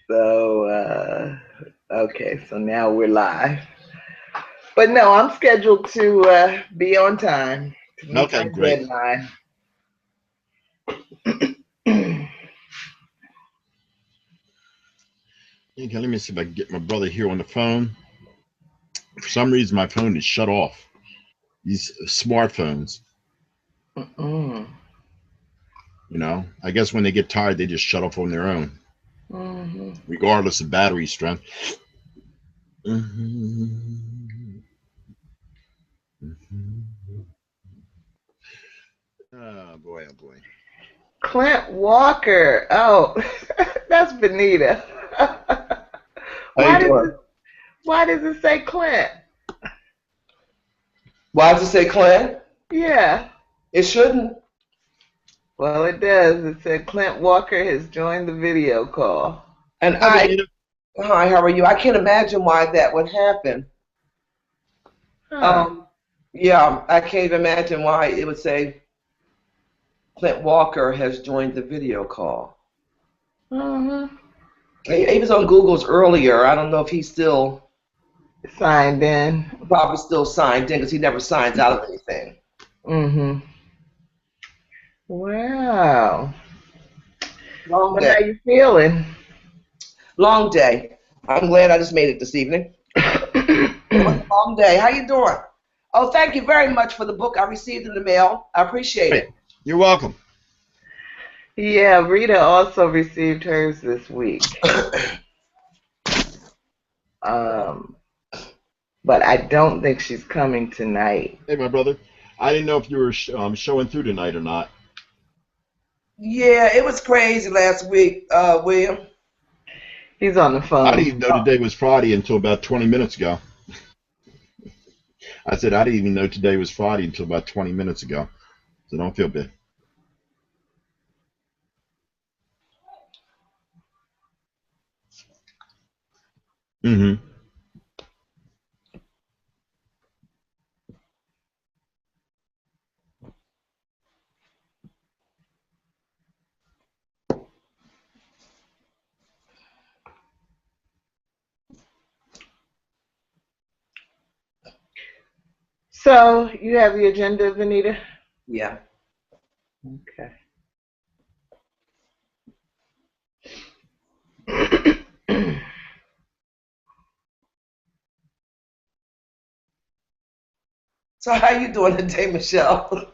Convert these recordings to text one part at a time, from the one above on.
So, okay, so now we're live. But no, I'm scheduled to be on time to meet Okay, my great. deadline. Okay, let me see if I can get my brother here on the phone. For some reason, my phone is shut off. These smartphones, Mm-mm. I guess when they get tired, they just shut off on their own, Mm-hmm. regardless of battery strength. Mm-hmm. Mm-hmm. Oh boy, oh boy. Clint Walker. Oh, that's Venita. How you why does doing? it Why does it say Clint? Why does it say Clint? Yeah. It shouldn't. Well, it does. It said Clint Walker has joined the video call. And Hi, Venita. hi, how are you? I can't imagine why that would happen. Huh. Um, yeah, I can't even imagine why it would say Clint Walker has joined the video call. Mm-hmm. He was on Google's earlier. I don't know if he's still Signed in. probably still signed in because he never signs out of anything. Mm-hmm. Wow. Long Well, day. how you feeling? Long day. I'm glad I just made it this evening. It was a long day. How you doing? Oh, thank you very much for the book I received in the mail. I appreciate Hey, it. you're welcome. Yeah, Rita also received hers this week. Um, but I don't think she's coming tonight. Hey, my brother. I didn't know if you were showing through tonight or not. Yeah, it was crazy last week, William. He's on the I didn't phone. even know today was Friday until about 20 minutes ago. I said I didn't even know today was Friday until about 20 minutes ago. So don't feel bad. Mm-hmm. So, you have the agenda, Venita? Yeah. Okay. So how you doing today, Michelle?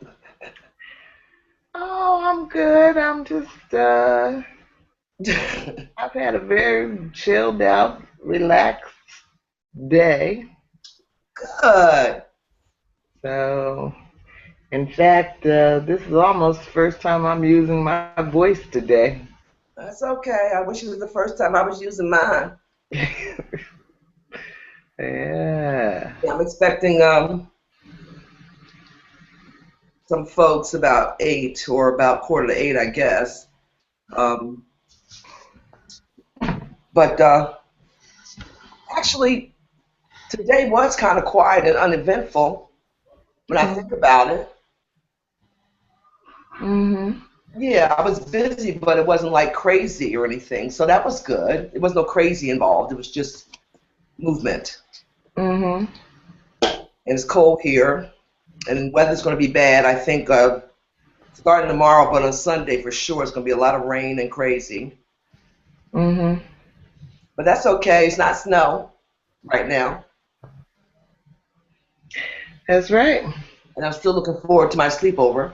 Oh, I'm good. I'm just, I've had a very chilled out, relaxed day. Good. So, in fact, this is almost the first time I'm using my voice today. That's okay. I wish it was the first time I was using mine. Yeah. Yeah, I'm expecting some folks about 8 or about quarter to 8, I guess. Um, but actually, today was kind of quiet and uneventful when I think about it. Mm-hmm. Yeah, I was busy, but it wasn't like crazy or anything. So that was good. There was no crazy involved. It was just movement. Mm-hmm. And it's cold here, and the weather's going to be bad. I think starting tomorrow, but on Sunday for sure, it's going to be a lot of rain and crazy. Mm-hmm. But that's okay. It's not snow right now, That's right. and I'm still looking forward to my sleepover.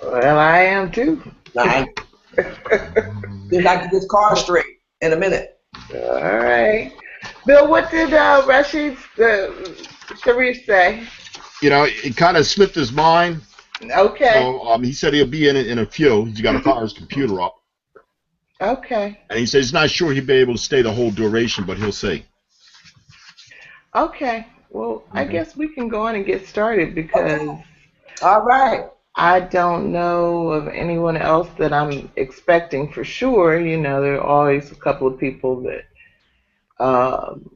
Well, I am too. Now, I think I get this car straight in a minute. All right. Bill, what did Rasheed Shareef say? It kind of slipped his mind. Okay. So he said he'll be in a few. He's got to fire his computer up. Okay. And he says he's not sure he'll be able to stay the whole duration, but he'll see. Okay. Well, I Mm-hmm. guess we can go on and get started because Okay. All right. I don't know of anyone else that I'm expecting for sure. There are always a couple of people that um,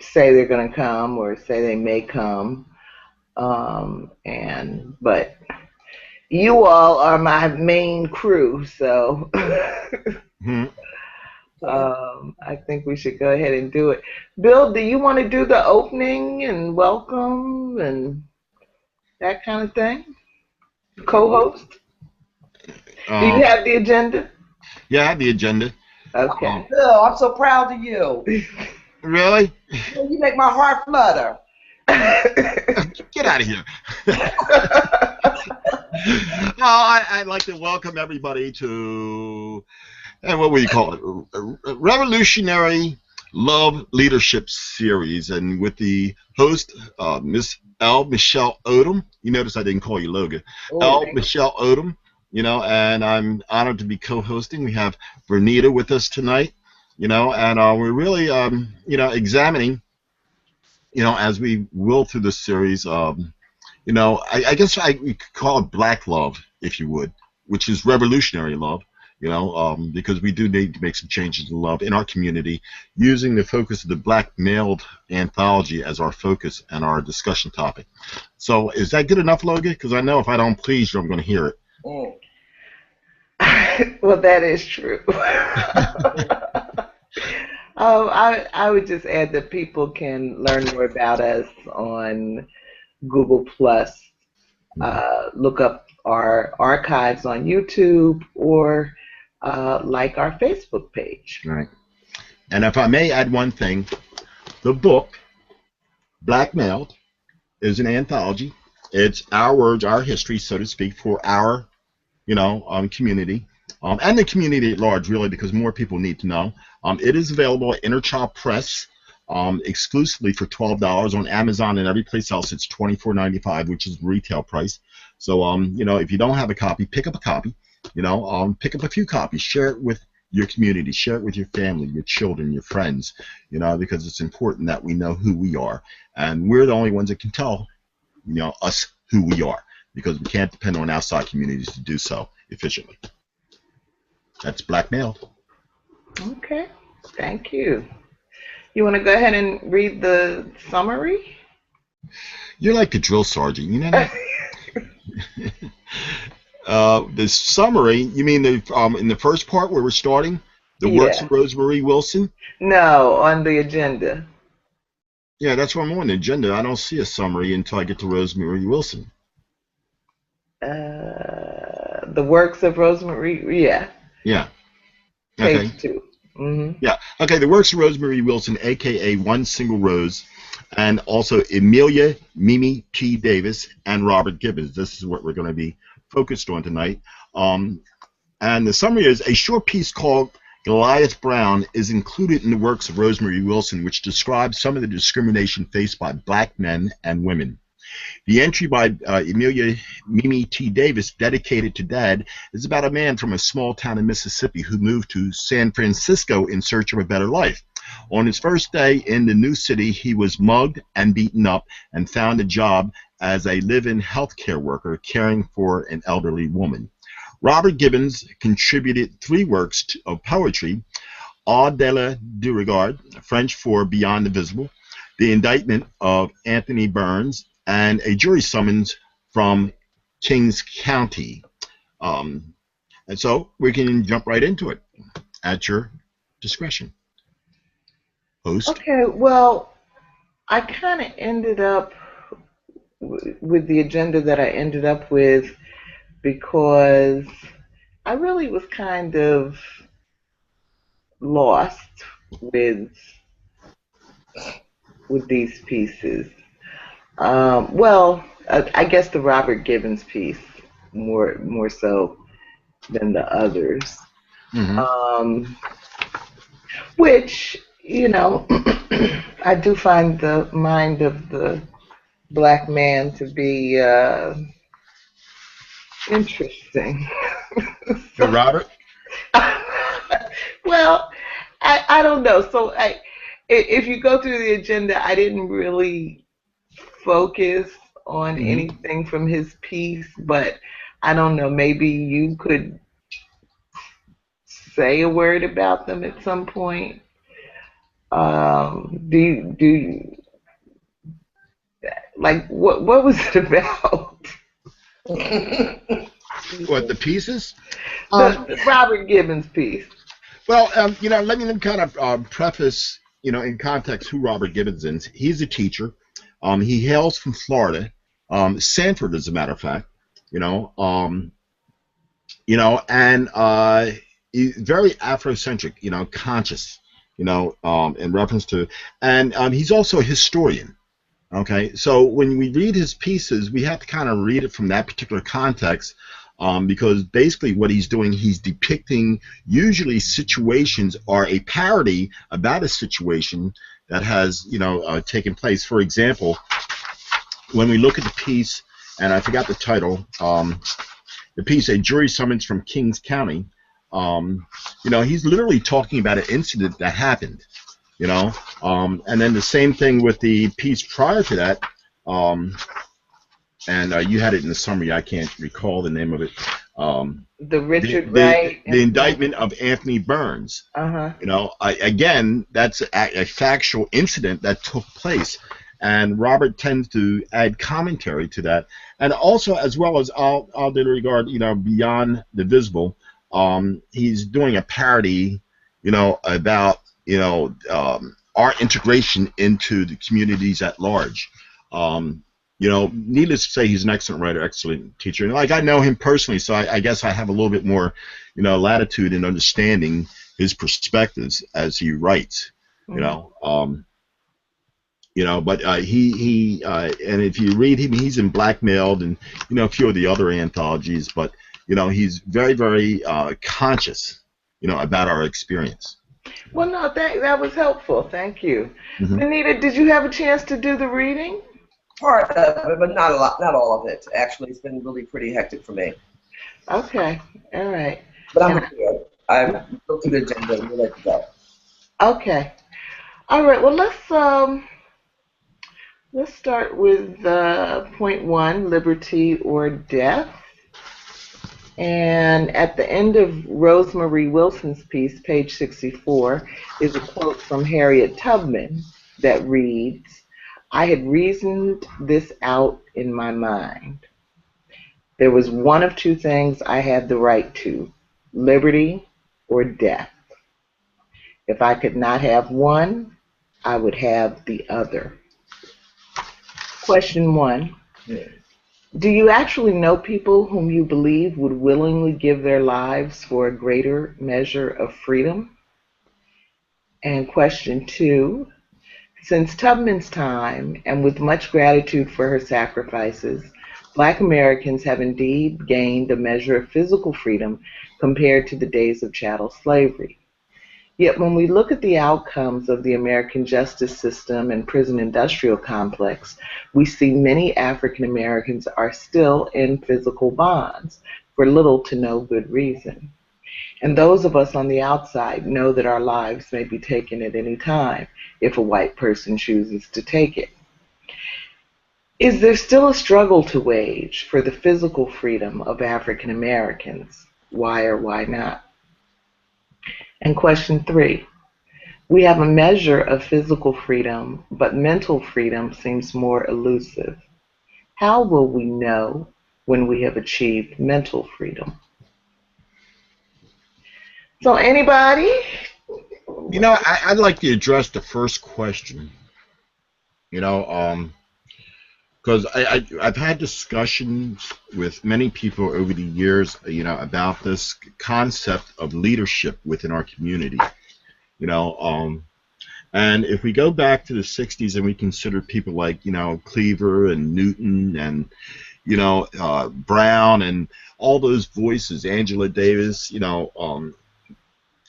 say they're going to come or say they may come. But you all are my main crew, so Mm-hmm. I think we should go ahead and do it. Bill, do you want to do the opening and welcome and that kind of thing? Co-host? Do you have the agenda? Yeah, I have the agenda. Okay. Bill, I'm so proud of you. Really? You make my heart flutter. Get out of here. I'd like to welcome everybody to, and what we call it, a revolutionary love leadership series, and with the host, Miss L. Michelle Odom. You notice I didn't call you Logan. L. Michelle Odom. And I'm honored to be co-hosting. We have Venita with us tonight. And we're really, examining, as we will through this series, I guess we could call it Black love, if you would, which is revolutionary love, because we do need to make some changes in love in our community, using the focus of the Black Mailed anthology as our focus and our discussion topic. So is that good enough, Logan? Because I know if I don't please you, I'm going to hear it. Well, that is true. I would just add that people can learn more about us on Google+. Look up our archives on YouTube or like our Facebook page. Right. And if I may add one thing, the book, Blackmailed, is an anthology. It's our words, our history, so to speak, for our community, and the community at large, really, because more people need to know. It is available at Inner Child Press, exclusively for $12 on Amazon, and every place else it's $24.95, which is the retail price. So, if you don't have a copy, pick up a copy. Pick up a few copies, share it with your community, share it with your family, your children, your friends. Because it's important that we know who we are, and we're the only ones that can tell, us who we are, because we can't depend on outside communities to do so efficiently. That's Blackmailed. Okay, thank you. You want to go ahead and read the summary? You're like the drill sergeant, you know that? The summary, you mean in the first part where we're starting? The works of Rosemarie Wilson? No, on the agenda. Yeah, that's what I'm on the agenda. I don't see a summary until I get to Rosemarie Wilson. The works of Rosemarie, yeah. Yeah. Okay. Page 2. Mm-hmm. Yeah. Okay. The works of Rosemarie Wilson, aka One Single Rose, and also Emilia, Mimi T. Davis, and Robert Gibbons. This is what we're going to be focused on tonight. And the summary is a short piece called Goliath Brown is included in the works of Rosemarie Wilson, which describes some of the discrimination faced by Black men and women. The entry by Emilia Mimi T. Davis, dedicated to Dad, is about a man from a small town in Mississippi who moved to San Francisco in search of a better life. On his first day in the new city, he was mugged and beaten up and found a job as a live-in healthcare worker caring for an elderly woman. Robert Gibbons contributed 3 works of poetry: Au de la Durigard, French for Beyond the Visible, The Indictment of Anthony Burns, and a jury summons from Kings County. And so we can jump right into it at your discretion. Host. Okay, well, I kind of ended up with the agenda that I ended up with because I really was kind of lost with these pieces. I guess the Robert Gibbons piece more so than the others. Mm-hmm. Which, I do find the mind of the Black man to be interesting. So, Robert? Well, I don't know. So if you go through the agenda, I didn't really focus on anything from his piece, but I don't know, maybe you could say a word about them at some point. Do you like what was it about? What, the pieces? The Robert Gibbons piece. Well, let me kind of preface, in context who Robert Gibbons is. He's a teacher. He hails from Florida, Sanford, as a matter of fact. You know, um, and he's very Afrocentric. Conscious. In reference to, and he's also a historian. Okay, so when we read his pieces, we have to kind of read it from that particular context, because basically what he's doing, he's depicting usually situations or a parody about a situation that has, taken place. For example, when we look at the piece, and I forgot the title, the piece, A Jury Summons from Kings County, he's literally talking about an incident that happened. And then the same thing with the piece prior to that, and you had it in the summary. I can't recall the name of it. The Richard Wright. The indictment of Anthony Burns. Again, that's a factual incident that took place, and Robert tends to add commentary to that, and also as well as all in regard, Beyond the Visible. He's doing a parody, about our integration into the communities at large. Needless to say, he's an excellent writer, excellent teacher. And I know him personally, so I guess I have a little bit more, latitude in understanding his perspectives as he writes. But he and if you read him, he's in Blackmailed and a few of the other anthologies. But he's very, very conscious, about our experience. Well, no, that was helpful. Thank you. Mm-hmm. Venita, did you have a chance to do the reading? Part of it, but not a lot, not all of it. Actually, it's been really pretty hectic for me. Okay, all right. But I'm prepared. I've looked at the agenda and we're ready to go. Okay, all right. Well, let's start with point 1, liberty or death. And at the end of Rosemarie Wilson's piece, page 64, is a quote from Harriet Tubman that reads, "I had reasoned this out in my mind. There was one of two things I had the right to, liberty or death. If I could not have one, I would have the other." Question 1. Do you actually know people whom you believe would willingly give their lives for a greater measure of freedom? And question 2. Since Tubman's time, and with much gratitude for her sacrifices, Black Americans have indeed gained a measure of physical freedom compared to the days of chattel slavery. Yet when we look at the outcomes of the American justice system and prison industrial complex, we see many African Americans are still in physical bonds for little to no good reason. And those of us on the outside know that our lives may be taken at any time if a white person chooses to take it. Is there still a struggle to wage for the physical freedom of African Americans? Why or why not? And question 3, we have a measure of physical freedom, but mental freedom seems more elusive. How will we know when we have achieved mental freedom? So anybody? I'd like to address the first question, because I've had discussions with many people over the years, about this concept of leadership within our community, and if we go back to the 60s and we consider people like, Cleaver and Newton and, Brown and all those voices, Angela Davis,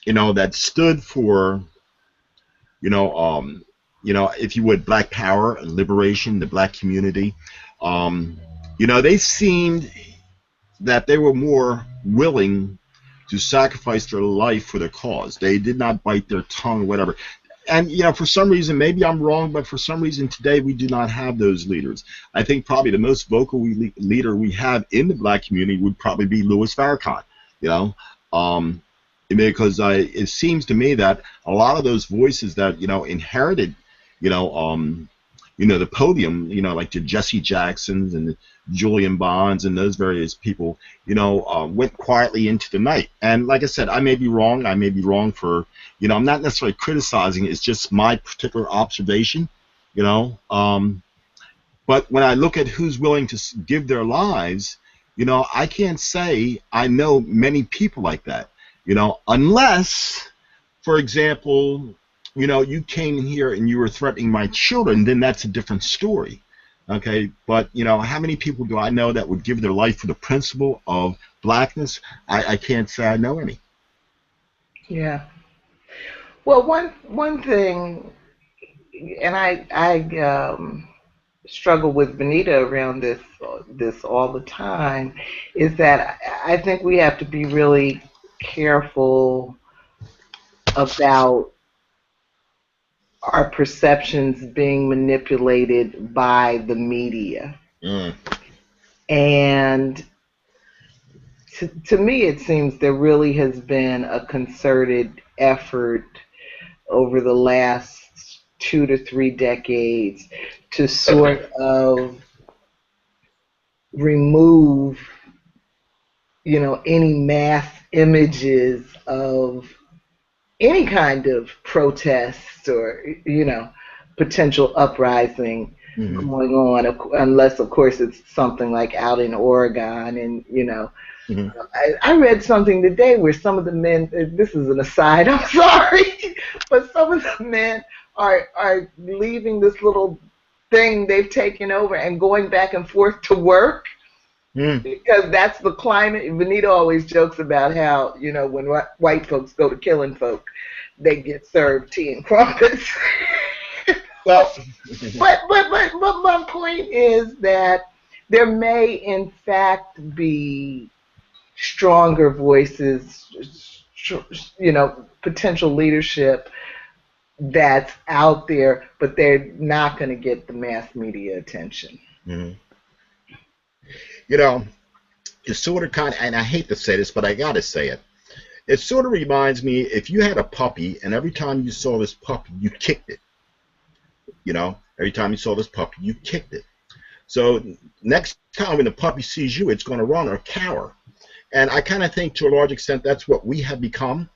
that stood for, if you would, Black power and liberation, the Black community, they seemed that they were more willing to sacrifice their life for their cause. They did not bite their tongue or whatever. And, for some reason, maybe I'm wrong, but for some reason today we do not have those leaders. I think probably the most vocal leader we have in the Black community would probably be Louis Farrakhan, because it seems to me that a lot of those voices that, inherited, the podium, like the Jesse Jacksons and the Julian Bonds and those various people, went quietly into the night. And like I said, I may be wrong. I may be wrong for, I'm not necessarily criticizing. It's just my particular observation, But when I look at who's willing to give their lives, I can't say I know many people like that, unless, for example, you came here and you were threatening my children, then that's a different story. Okay, but how many people do I know that would give their life for the principle of blackness? I can't say I know any. Yeah. Well, one thing, and I struggle with Venita around this all the time, is that I think we have to be really careful about our perceptions being manipulated by the media. And to me, it seems there really has been a concerted effort over the last 2 to 3 decades to sort of remove, any mass images of any kind of protest or, potential uprising going on, unless, of course, it's something like out in Oregon. And, I read something today where some of the men, this is an aside, I'm sorry, but some of the men are leaving this little thing they've taken over and going back and forth to work. Because that's the climate. Venita always jokes about how, when white folks go to killing folk, they get served tea and crumpets. Well, but my point is that there may, in fact, be stronger voices, potential leadership that's out there, but they're not going to get the mass media attention. It's sort of and I hate to say this, but I got to say it. It sort of reminds me, if you had a puppy and every time you saw this puppy, you kicked it. Every time you saw this puppy, you kicked it. So next time when the puppy sees you, it's going to run or cower. And I kind of think to a large extent that's what we have become.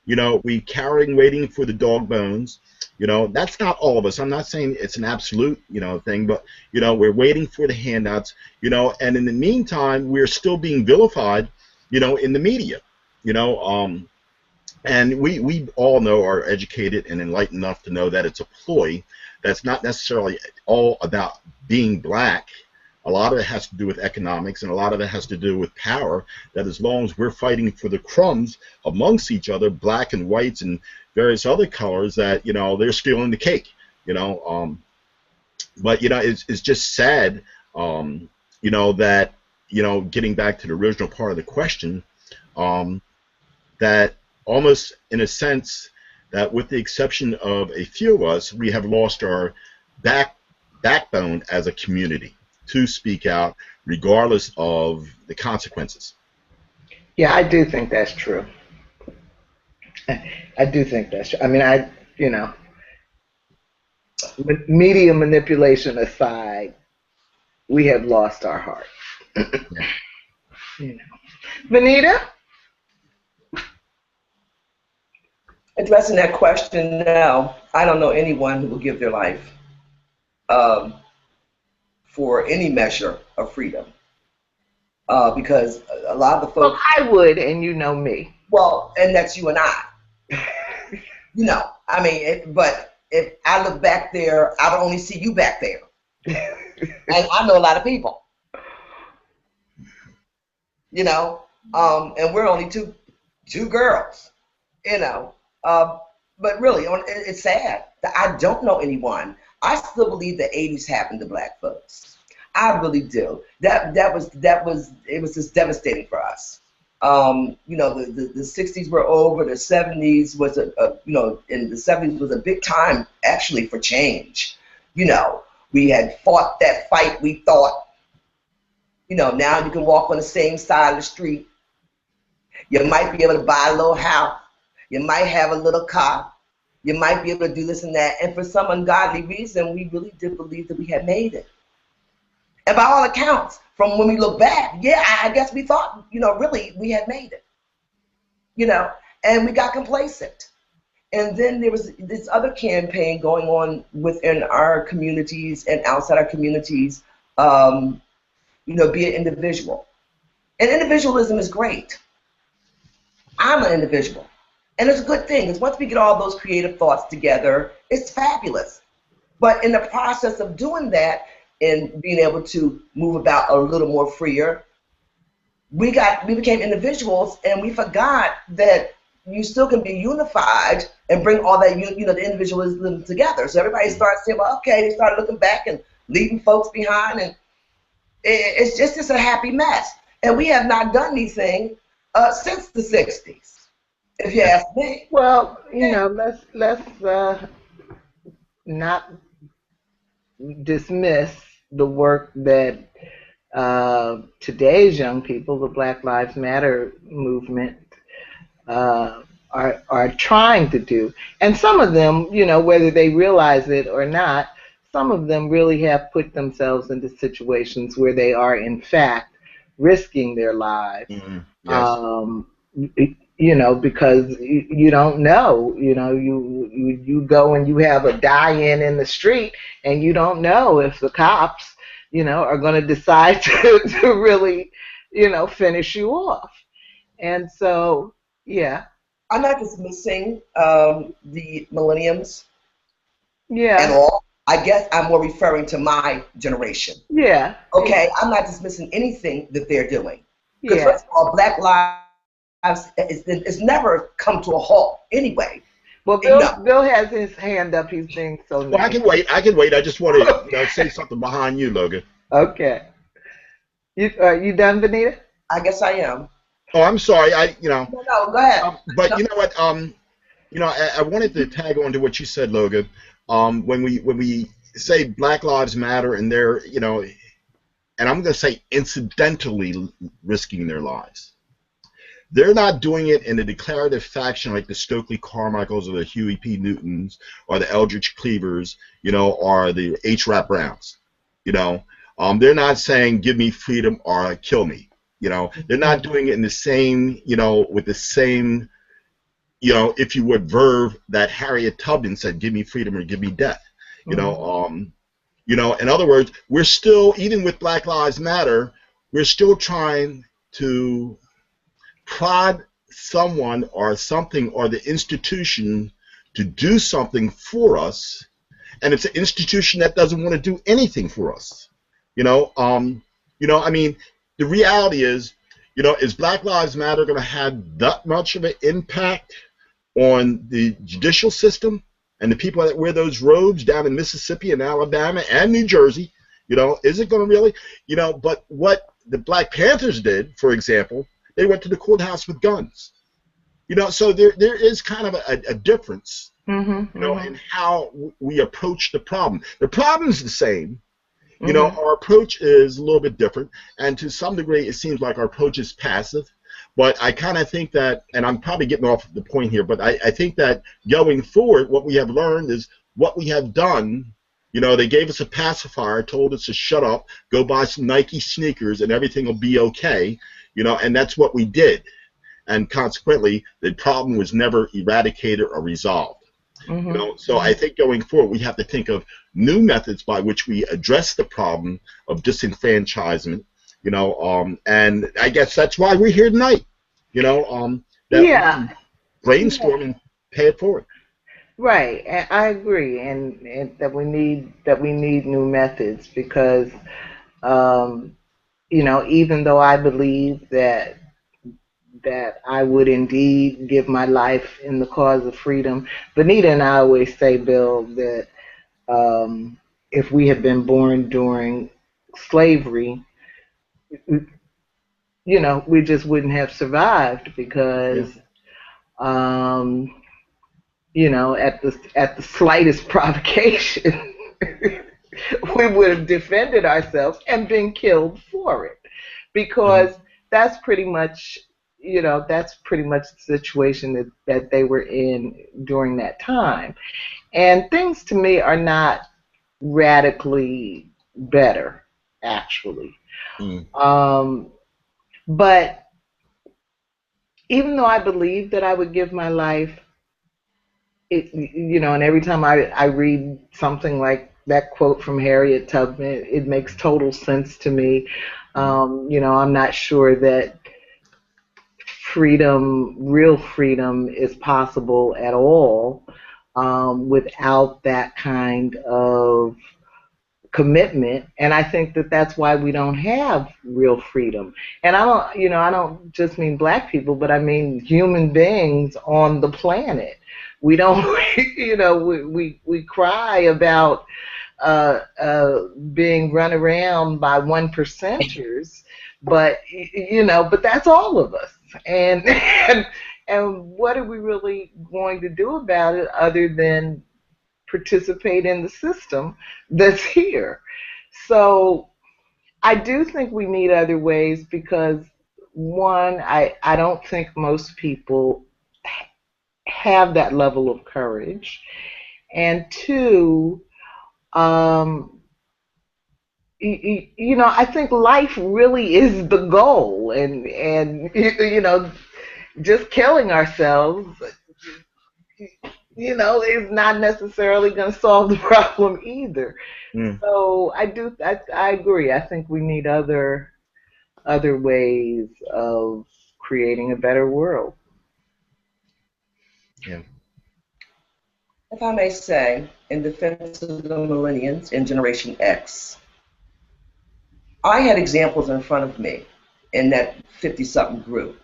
We cowering, waiting for the dog bones. That's not all of us. I'm not saying it's an absolute, thing, but, we're waiting for the handouts, and in the meantime, we're still being vilified, in the media, and we all know, are educated and enlightened enough to know that it's a ploy that's not necessarily all about being black. A lot of it has to do with economics, and a lot of it has to do with power, that as long as we're fighting for the crumbs amongst each other, black and whites and various other colors, that, they're stealing the cake, But, it's just sad, that, getting back to the original part of the question, that almost in a sense that with the exception of a few of us, we have lost our backbone as a community to speak out regardless of the consequences. Yeah, I do think that's true. I do think that's true. I mean, media manipulation aside, we have lost our heart. Venita? Addressing that question now, I don't know anyone who will give their life for any measure of freedom. Because a lot of the folks... Well, I would, and you know me. Well, and that's you and I. I mean, but if I look back there, I would only see you back there. And I know a lot of people. And we're only two girls, But really, it's sad that I don't know anyone. I still believe the 80s happened to black folks. I really do. It was just devastating for us. The 60s were over. The 70s was in the 70s was a big time actually for change. We had fought that fight. We thought, now you can walk on the same side of the street. You might be able to buy a little house. You might have a little car. You might be able to do this and that. And for some ungodly reason, we really did believe that we had made it. And by all accounts, from when we look back, yeah, I guess we thought, really we had made it, and we got complacent. And then there was this other campaign going on within our communities and outside our communities, be an individual. And individualism is great. I'm an individual. And it's a good thing, because once we get all those creative thoughts together, it's fabulous. But in the process of doing that and being able to move about a little more freer, we became individuals, and we forgot that you still can be unified and bring all that, the individualism together. So everybody started saying, well, okay, they started looking back and leaving folks behind, and it's just a happy mess. And we have not done anything since the 60s, if you ask me. Well, let's not dismiss the work that today's young people, the Black Lives Matter movement, are trying to do. And some of them, whether they realize it or not, some of them really have put themselves into situations where they are, in fact, risking their lives. Mm-hmm. Yes. Because you don't know. You go and you have a die-in the street, and you don't know if the cops, are going to decide to really, finish you off. And so, yeah. I'm not dismissing the millenniums Yeah. at all. I guess I'm more referring to my generation. Yeah. Okay, Yeah. I'm not dismissing anything that they're doing. Because Yeah. first of all, Black Lives it's never come to a halt anyway. Well, Bill has his hand up. He's being so nice. Well, I can wait. I just want to say something behind you, Logan. Okay. You done, Venita? I guess I am. Oh, I'm sorry. No, go ahead. But you know what? I wanted to tag on to what you said, Logan. When we say Black Lives Matter, and they're, and I'm going to say incidentally risking their lives. They're not doing it in a declarative fashion like the Stokely Carmichaels or the Huey P. Newtons or the Eldridge Cleavers, or the H. Rap Browns. They're not saying give me freedom or kill me. They're not doing it in the same, with the same, if you would, verve that Harriet Tubman said, give me freedom or give me death. In other words, we're still, even with Black Lives Matter, we're still trying to prod someone or something or the institution to do something for us, and it's an institution that doesn't want to do anything for us. I mean, the reality is Black Lives Matter going to have that much of an impact on the judicial system and the people that wear those robes down in Mississippi and Alabama and New Jersey? Is it going to really? But what the Black Panthers did, for example, they went to the courthouse with guns. So there is kind of a difference, in how we approach the problem. The problem's the same. Our approach is a little bit different, and to some degree it seems like our approach is passive, but I kind of think that, and I'm probably getting off the point here, but I think that going forward, what we have learned is what we have done. They gave us a pacifier, told us to shut up, go buy some Nike sneakers, and everything will be okay, and that's what we did. And consequently, the problem was never eradicated or resolved. So I think going forward, we have to think of new methods by which we address the problem of disenfranchisement, and I guess that's why we're here tonight, that we brainstorm and pay it forward. Right, and I agree, and that we need new methods, because even though I believe that I would indeed give my life in the cause of freedom, Venita and I always say, Bill, that if we had been born during slavery, we just wouldn't have survived, because at the slightest provocation, we would have defended ourselves and been killed for it, because that's pretty much you know, that's pretty much the situation that they were in during that time. And things to me are not radically better, actually. Mm. Um, but even though I believe that I would give my life, you know, and every time I read something like that quote from Harriet Tubman, it makes total sense to me. Mm. You know, I'm not sure that freedom, real freedom, is possible at all without that kind of commitment. And I think that that's why we don't have real freedom. And I don't, you know, I don't just mean black people, but I mean human beings on the planet. We don't, you know, we cry about being run around by one percenters, but you know, but that's all of us. And and what are we really going to do about it other than participate in the system that's here? So I do think we need other ways because one, I don't think most people have that level of courage, and two, um, you know, I think life really is the goal, and you know, just killing ourselves, you know, is not necessarily going to solve the problem either. Mm. So I agree. I think we need other ways of creating a better world. Yeah. If I may say, in defense of the millennials in Generation X, I had examples in front of me in that 50-something group.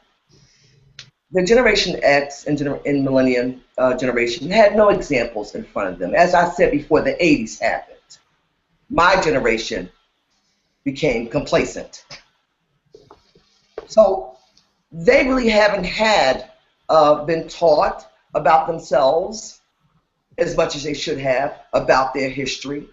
The Generation X and Millennium generation had no examples in front of them. As I said before, the 80s happened. My generation became complacent. So they really haven't had been taught about themselves as much as they should have about their history.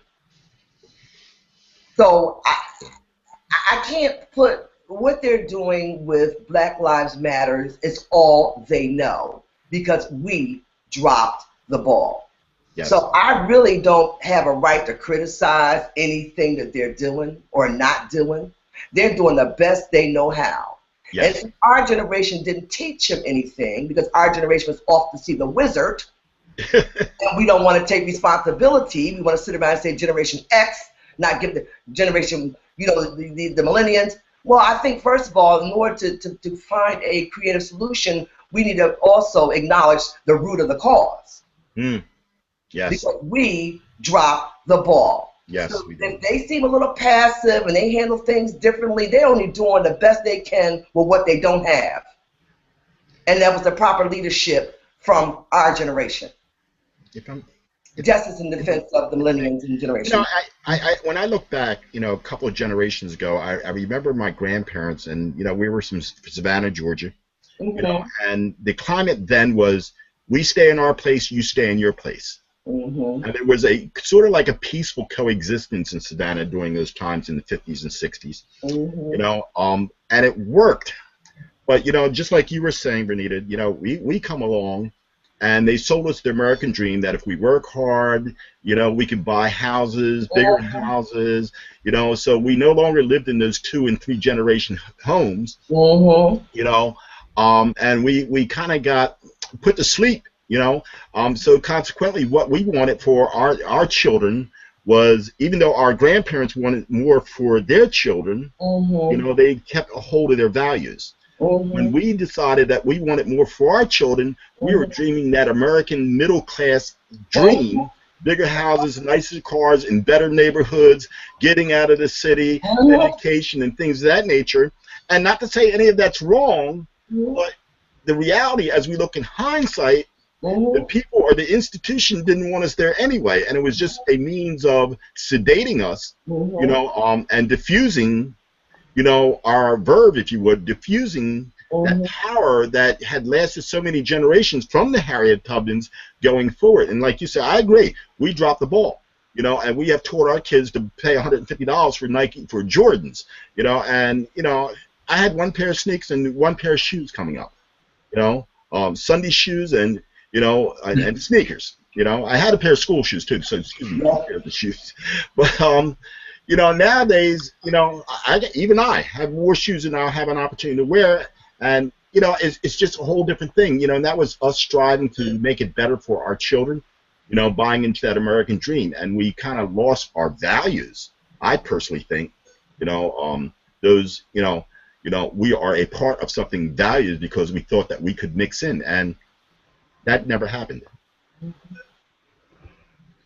So I can't put what they're doing with Black Lives Matters is all they know because we dropped the ball. Yes. So I really don't have a right to criticize anything that they're doing or not doing. They're doing the best they know how. Yes. And our generation didn't teach them anything because our generation was off to see the wizard. And we don't want to take responsibility. We want to sit around and say Generation X, not give the generation, you know, the millennials. Well, I think, first of all, in order to find a creative solution, we need to also acknowledge the root of the cause. Mm. Yes. Because we dropped the ball. Yes, so we did. If they seem a little passive and they handle things differently, they're only doing the best they can with what they don't have. And that was the proper leadership from our generation. Justice in defense of the millennials and generation. You know, I when I look back, you know, a couple of generations ago, I remember my grandparents, and you know, we were from Savannah, Georgia, you know, and the climate then was we stay in our place, you stay in your place, and it was a sort of like a peaceful coexistence in Savannah during those times in the 50s and 60s, you know, and it worked. But you know, just like you were saying, Venita, you know, we come along. And they sold us the American dream that if we work hard, you know, we could buy houses, bigger houses, you know. So we no longer lived in those 2- and 3-generation homes, you know, and we kind of got put to sleep, you know. So consequently, what we wanted for our children was, even though our grandparents wanted more for their children, you know, they kept a hold of their values. When we decided that we wanted more for our children, we were dreaming that American middle-class dream, bigger houses, nicer cars, in better neighborhoods, getting out of the city, education, and things of that nature. And not to say any of that's wrong, but the reality, as we look in hindsight, the people or the institution didn't want us there anyway, and it was just a means of sedating us, you know, and diffusing, you know, our verve, if you would, diffusing that power that had lasted so many generations from the Harriet Tubmans going forward. And like you said, I agree, we dropped the ball, you know, and we have taught our kids to pay $150 for Nike, for Jordans, you know, and, you know, I had one pair of sneakers and one pair of shoes coming up. Sunday shoes and and sneakers. I had a pair of school shoes too, so excuse me, two pairs of shoes. But nowadays, even I have more shoes than I have an opportunity to wear, and it's just a whole different thing. And that was us striving to make it better for our children. Buying into that American dream, and we kind of lost our values. I personally think, those, we are a part of something valued because we thought that we could mix in, and that never happened.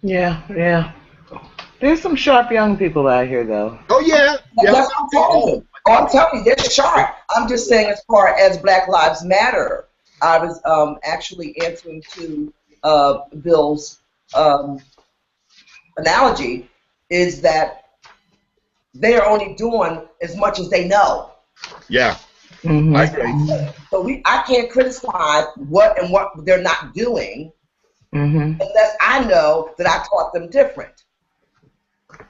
Yeah. There's some sharp young people out here, though. Oh yeah. That's what I'm telling you. I'm telling you, they're sharp. I'm just saying, as far as Black Lives Matter, I was actually answering to Bill's analogy, is that they are only doing as much as they know. Yeah. Mm-hmm. I agree. So I can't criticize what they're not doing unless I know that I taught them different.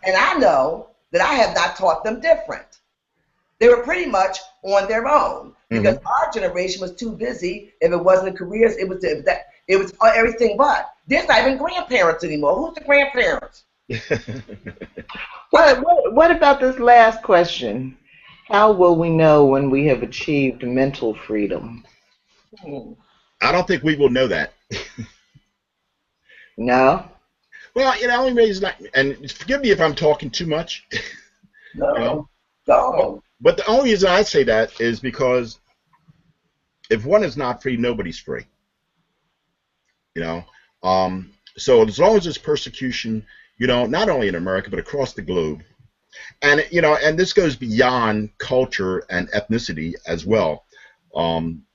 And I know that I have not taught them different. They were pretty much on their own because our generation was too busy. If it wasn't careers, it was everything but. There's not even grandparents anymore. Who's the grandparents? What about this last question? How will we know when we have achieved mental freedom? I don't think we will know that. No? Well, only reason and forgive me if I'm talking too much. No. But the only reason I say that is because if one is not free, nobody's free. So as long as there's persecution, not only in America but across the globe, and and this goes beyond culture and ethnicity as well,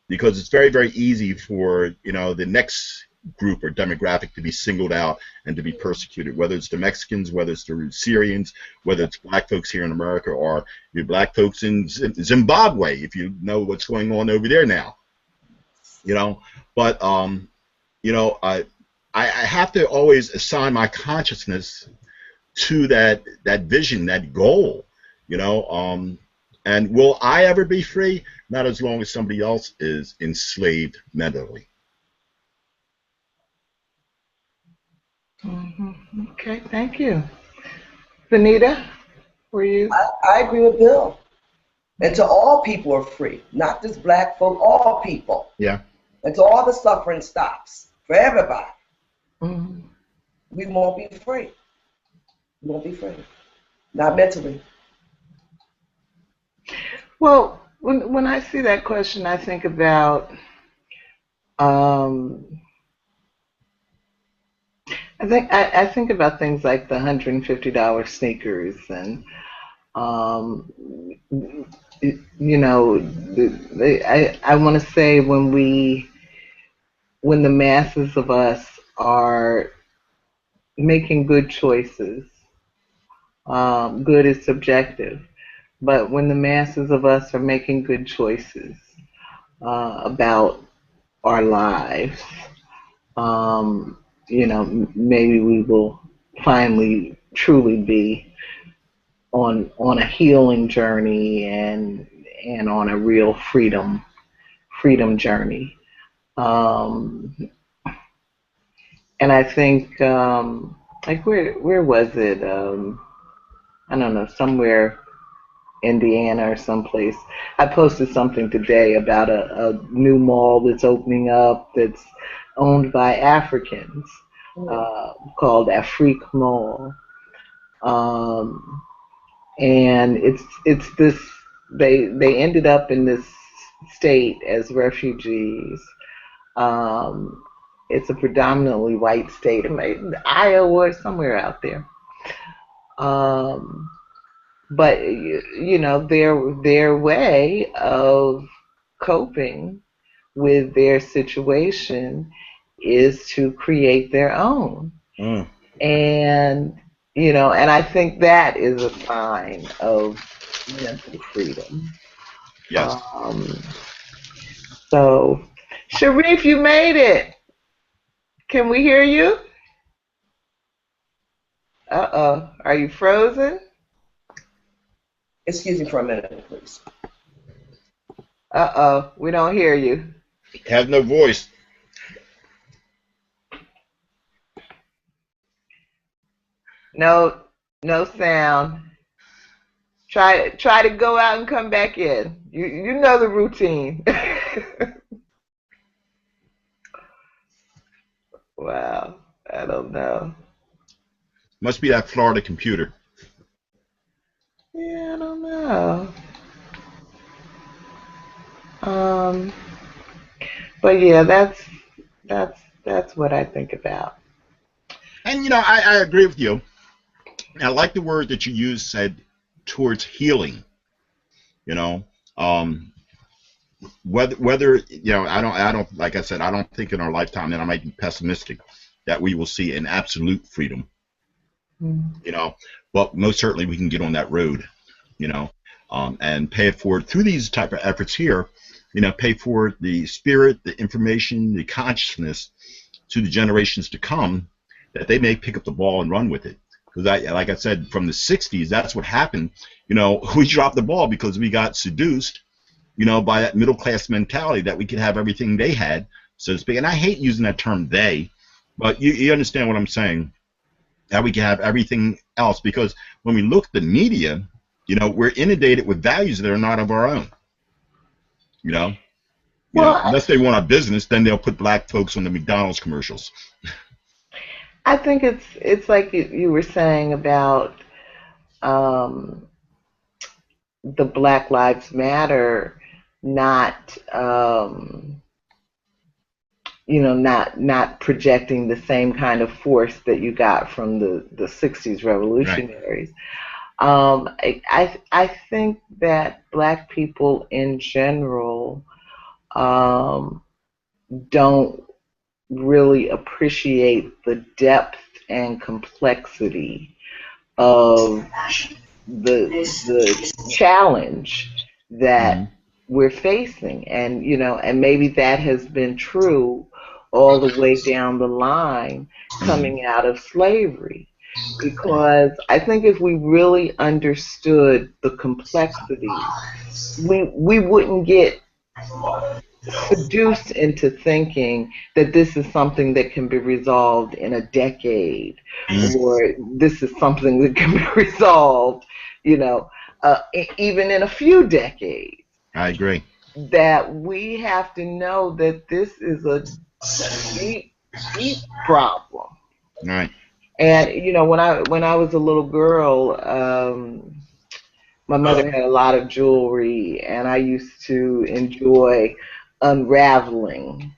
because it's very, very easy for the next group or demographic to be singled out and to be persecuted, whether it's the Mexicans, whether it's the Syrians, whether it's black folks here in America, or your black folks in Zimbabwe, if you know what's going on over there now. But I have to always assign my consciousness to that vision, that goal, and will I ever be free? Not as long as somebody else is enslaved mentally. Okay, thank you. Venita, were you? I agree with Bill. And to all people are free, not just black folk, all people. Yeah. Until all the suffering stops for everybody, we won't be free. We won't be free. Not mentally. Well, when I see that question, I think about I think about things like the $150 sneakers and I want to say when the masses of us are making good choices, good is subjective, but when the masses of us are making good choices about our lives, maybe we will finally truly be on a healing journey and on a real freedom journey. And I think like where was it? I don't know, somewhere Indiana or someplace. I posted something today about a new mall that's opening up that's owned by Africans, called Afrique Mall. And it's this they ended up in this state as refugees. It's a predominantly white state, Iowa or somewhere out there. But their way of coping with their situation is to create their own. And and I think that is a sign of mental freedom. Yes. So, Shareef, you made it. Can we hear you? Uh-oh. Are you frozen? Excuse me for a minute, please. Uh-oh, we don't hear you. Has no voice. No, no sound. Try to go out and come back in. You know the routine. Wow, I don't know. Must be that Florida computer. Yeah, I don't know. Um, but yeah, that's what I think about. And I agree with you. I like the word that you used, said towards healing. You know, um, whether I don't like I said, I don't think in our lifetime, and I might be pessimistic, that we will see an absolute freedom. Mm. You know, but most certainly we can get on that road. You know, and pay it forward through these type of efforts here. Pay forward the spirit, the information, the consciousness to the generations to come, that they may pick up the ball and run with it. Because like I said, from the '60s, that's what happened. We dropped the ball because we got seduced, by that middle class mentality that we could have everything they had, so to speak. And I hate using that term "they," but you understand what I'm saying. That we can have everything else, because when we look at the media, we're inundated with values that are not of our own. You know, Well, unless they want our business, then they'll put black folks on the McDonald's commercials. I think it's like you were saying about um, the Black Lives Matter not not projecting the same kind of force that you got from the '60s Right. revolutionaries. I think that Black people in general um, don't really appreciate the depth and complexity of the challenge Hmm. that we're facing, and maybe that has been true all the way down the line Hmm. coming out of slavery, because I think if we really understood the complexity, we wouldn't get seduced into thinking that this is something that can be resolved in a decade, Hmm. or this is something that can be resolved, you know, even in a few decades. I agree. That we have to know that this is a deep, deep problem. Right. And when I was a little girl, my mother had a lot of jewelry, and I used to enjoy unraveling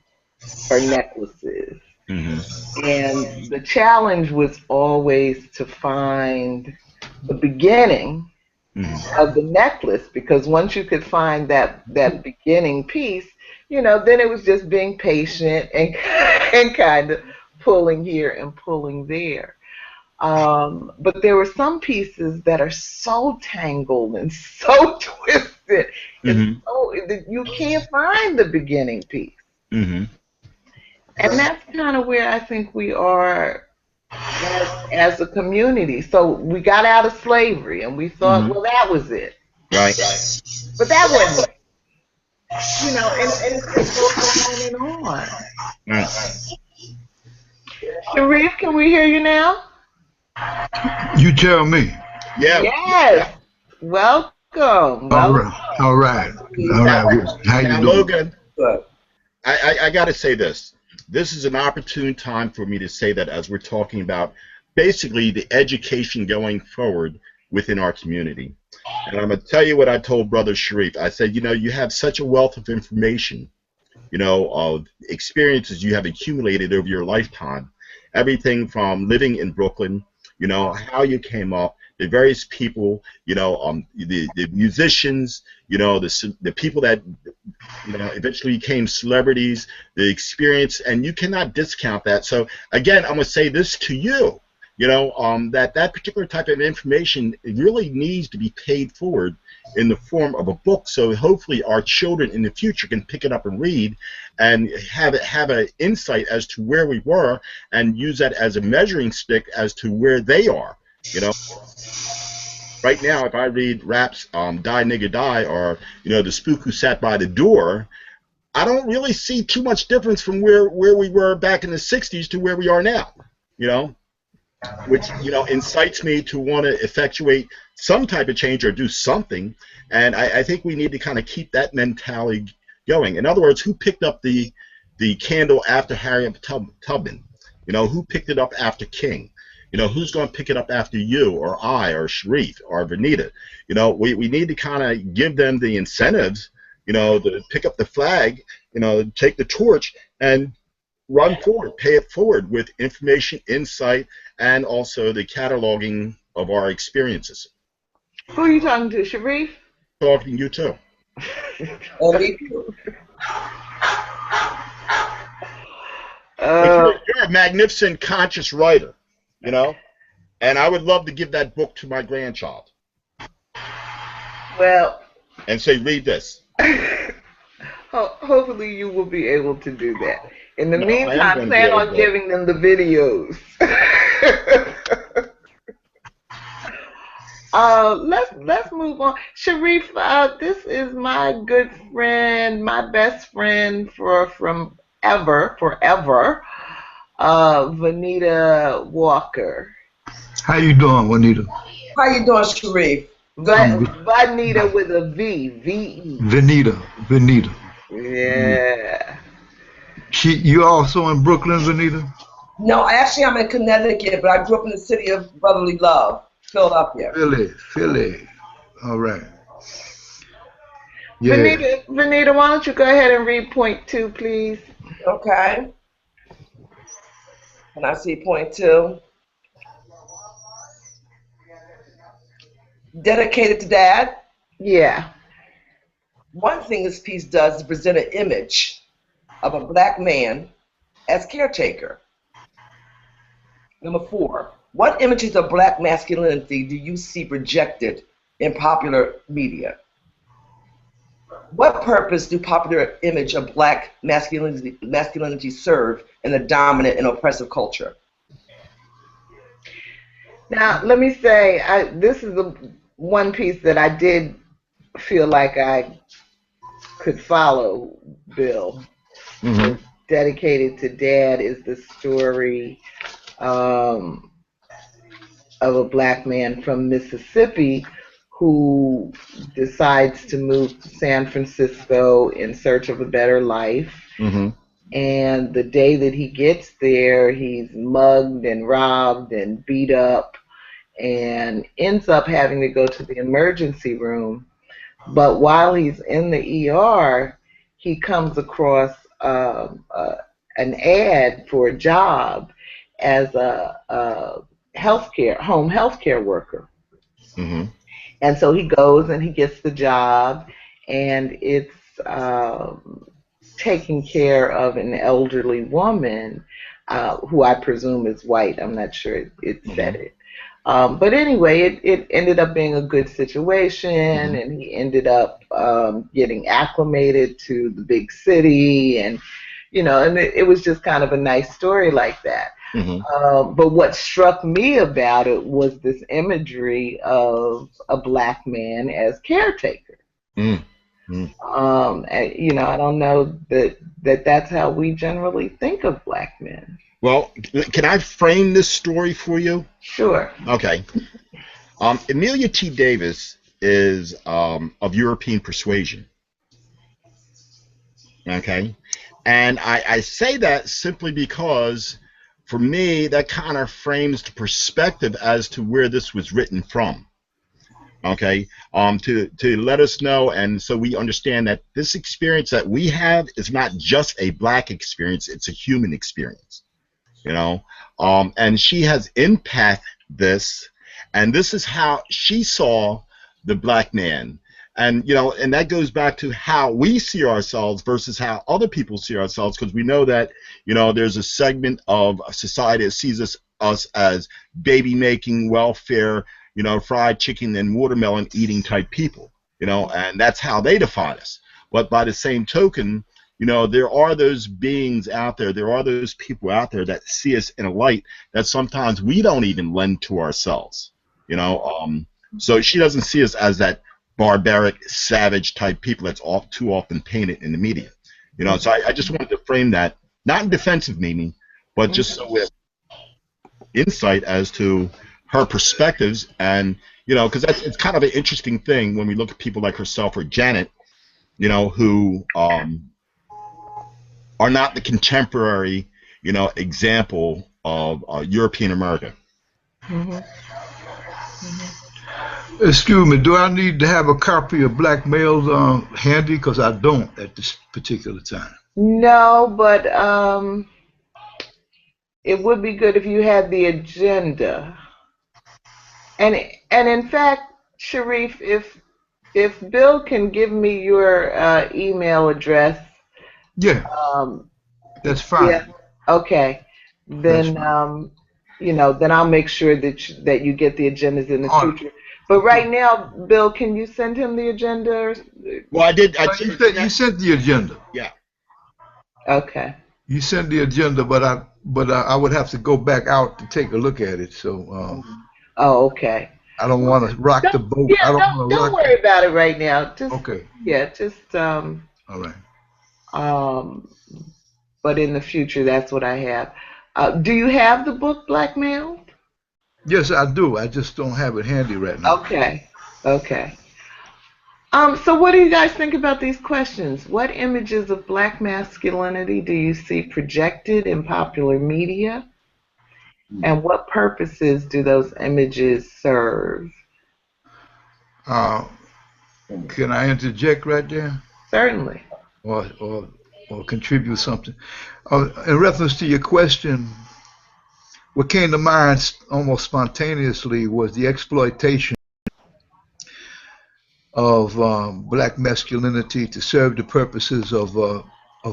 her necklaces. Hmm. And the challenge was always to find the beginning Hmm. of the necklace, because once you could find that beginning piece, then it was just being patient and and kind of pulling here and pulling there. But there were some pieces that are so tangled and so twisted, and Hmm. so that you can't find the beginning piece. Hmm. And that's kind of where I think we are as a community. So we got out of slavery and we thought, Hmm. well, that was it. Right. But that wasn't it. And it just goes on and on. Right. Shareef, can we hear you now? You tell me. Yeah. Yes. Welcome. All Welcome. right. All right. All right. How you Now, doing? Logan, Good. I got to say this. This is an opportune time for me to say that, as we're talking about basically the education going forward within our community. And I'm going to tell you what I told Brother Shareef. I said, you have such a wealth of information, of experiences you have accumulated over your lifetime. Everything from living in Brooklyn, how you came up, the various people, the musicians, the people that eventually became celebrities, the experience, and you cannot discount that. So again, I'm going to say this to you, that particular type of information, it really needs to be paid forward in the form of a book, so hopefully our children in the future can pick it up and read and have an insight as to where we were, and use that as a measuring stick as to where they are. Right now, if I read raps, "Die Nigga Die," or "The Spook Who Sat by the Door," I don't really see too much difference from where we were back in the '60s to where we are now. You know, which incites me to want to effectuate some type of change or do something. And I think we need to kind of keep that mentality going. In other words, who picked up the candle after Harriet Tubman? Who picked it up after King? Who's going to pick it up after you or I or Shareef or Venita? We need to kind of give them the incentives, to pick up the flag, take the torch and run forward, pay it forward with information, insight, and also the cataloging of our experiences. Who are you talking to, Shareef? Talking to you too. And me too. You're a magnificent conscious writer, and I would love to give that book to my grandchild. Well, and say, read this. Hopefully you will be able to do that. In the meantime, plan on giving them the videos. Let's move on. Shareef, this is my good friend, my best friend from forever, Venita Walker. How you doing, Venita? How you doing, Shareef? Venita with a V, V-E. Venita. Yeah. You also in Brooklyn, Venita? No, actually I'm in Connecticut, but I grew up in the city of brotherly love, Philadelphia. Philly. All right. Yeah. Venita, why don't you go ahead and read point 2, please? Okay. Can I see point 2? Dedicated to Dad? Yeah. One thing this piece does is present an image of a black man as caretaker. Number 4, what images of black masculinity do you see projected in popular media? What purpose do popular image of black masculinity serve in the dominant and oppressive culture? Now, let me say, this is the one piece that I did feel like I could follow, Bill. Mm-hmm. Dedicated to Dad is the story of a black man from Mississippi who decides to move to San Francisco in search of a better life. Mm-hmm. And the day that he gets there, he's mugged and robbed and beat up and ends up having to go to the emergency room. But while he's in the ER, he comes across an ad for a job as a home healthcare worker. Mm-hmm. And so he goes and he gets the job, and it's taking care of an elderly woman who I presume is white. I'm not sure it said it. But anyway, it ended up being a good situation, and he ended up getting acclimated to the big city, and and it was just kind of a nice story like that. But what struck me about it was this imagery of a black man as caretaker. And, I don't know that's how we generally think of black men. Well, can I frame this story for you? Sure. Okay. Emilia T. Davis is of European persuasion. Okay. And I say that simply because, for me, that kind of frames the perspective as to where this was written from. Okay. To let us know, and so we understand that this experience that we have is not just a black experience, it's a human experience. And she has impacted this, and this is how she saw the black man. And and that goes back to how we see ourselves versus how other people see ourselves, because we know that there's a segment of society that sees us as baby making, welfare, fried chicken and watermelon eating type people, and that's how they define us. But by the same token, there are those beings out there, there are those people out there that see us in a light that sometimes we don't even lend to ourselves. So she doesn't see us as that barbaric, savage type people that's too often painted in the media. You know, so I just wanted to frame that, not in defense of Mimi, but just so with insight as to her perspectives. And, you know, because it's kind of an interesting thing when we look at people like herself or Janet, you know, who are not the contemporary, you know, example of European America. Excuse me, do I need to have a copy of Black Males handy? Because I don't at this particular time. No, but it would be good if you had the agenda. And in fact, Shareef, if Bill can give me your email address, Yeah, that's fine. yeah, okay, then you know, then I'll make sure that you get the agendas in the future. But right now, Bill, can you send him the agenda? Well, I did. You sent the agenda. Yeah. Okay. You sent the agenda, but I would have to go back out to take a look at it. So. Oh, okay. I don't want to rock the boat. Yeah, don't worry about it right now. Just okay. Yeah, just all right. But in the future, that's what I have. Do you have the book Blackmailed? Yes, I do. I just don't have it handy right now. Okay. Okay. So what do you guys think about these questions? What images of black masculinity do you see projected in popular media? And what purposes do those images serve? Can I interject right there? Certainly. Or contribute something? In reference to your question, what came to mind almost spontaneously was the exploitation of black masculinity to serve the purposes of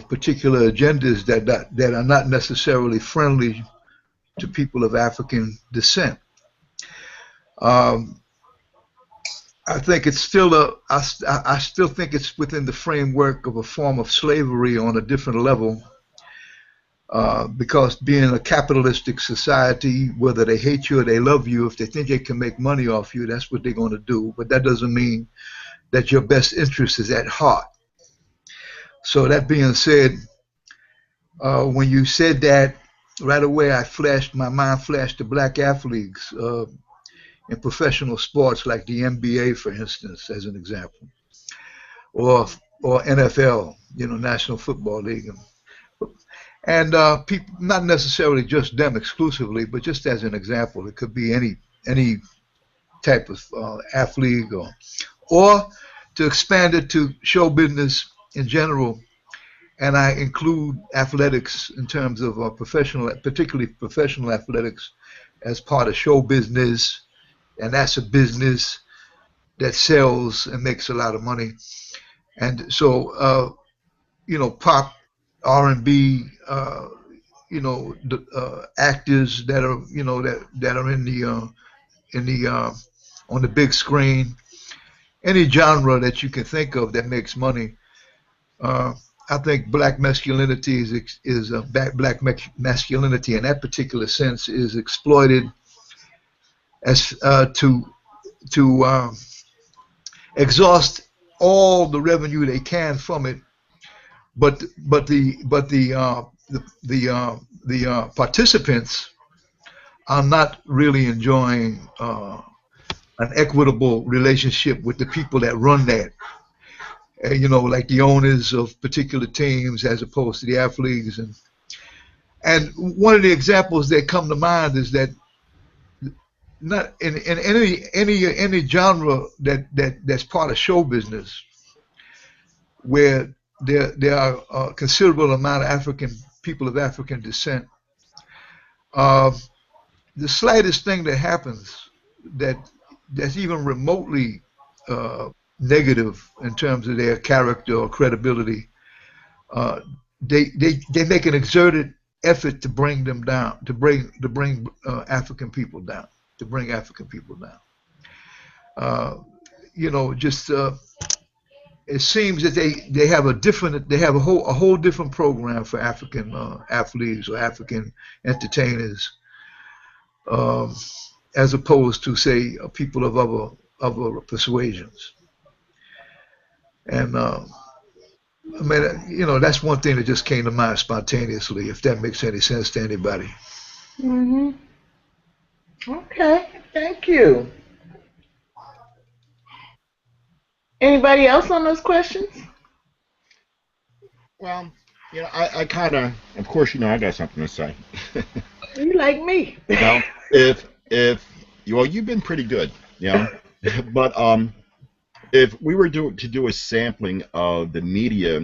particular agendas that are not necessarily friendly to people of African descent. I think it's still I still think it's within the framework of a form of slavery on a different level, because being a capitalistic society, whether they hate you or they love you, if they think they can make money off you, that's what they're going to do. But that doesn't mean that your best interest is at heart. So that being said, when you said that, right away my mind flashed to black athletes in professional sports like the NBA, for instance, as an example, or NFL, you know, National Football League, and people, not necessarily just them exclusively, but just as an example, it could be any type of athlete, or to expand it to show business in general. And I include athletics in terms of particularly professional athletics, as part of show business, and that's a business that sells and makes a lot of money. And so, you know, pop, R&B, you know, the actors that are, you know, that are in the on the big screen, any genre that you can think of that makes money. I think black masculinity black masculinity in that particular sense is exploited as to exhaust all the revenue they can from it, but the participants are not really enjoying an equitable relationship with the people that run that. You know, like the owners of particular teams as opposed to the athletes. And one of the examples that come to mind is that not in any genre that's part of show business, where there are a considerable amount of people of African descent, the slightest thing that happens that's even remotely negative in terms of their character or credibility, they make an exerted effort to bring them down, to bring African people down, to bring African people down. You know, just it seems that they have a whole different program for African athletes or African entertainers, as opposed to, say, people of other persuasions. And I mean, you know, that's one thing that just came to mind spontaneously, if that makes any sense to anybody. Mhm. Okay. Thank you. Anybody else on those questions? Well, you know, I kind of course, you know, I got something to say. You like me? You know, if well, you've been pretty good, you know, but if we were to do a sampling of the media,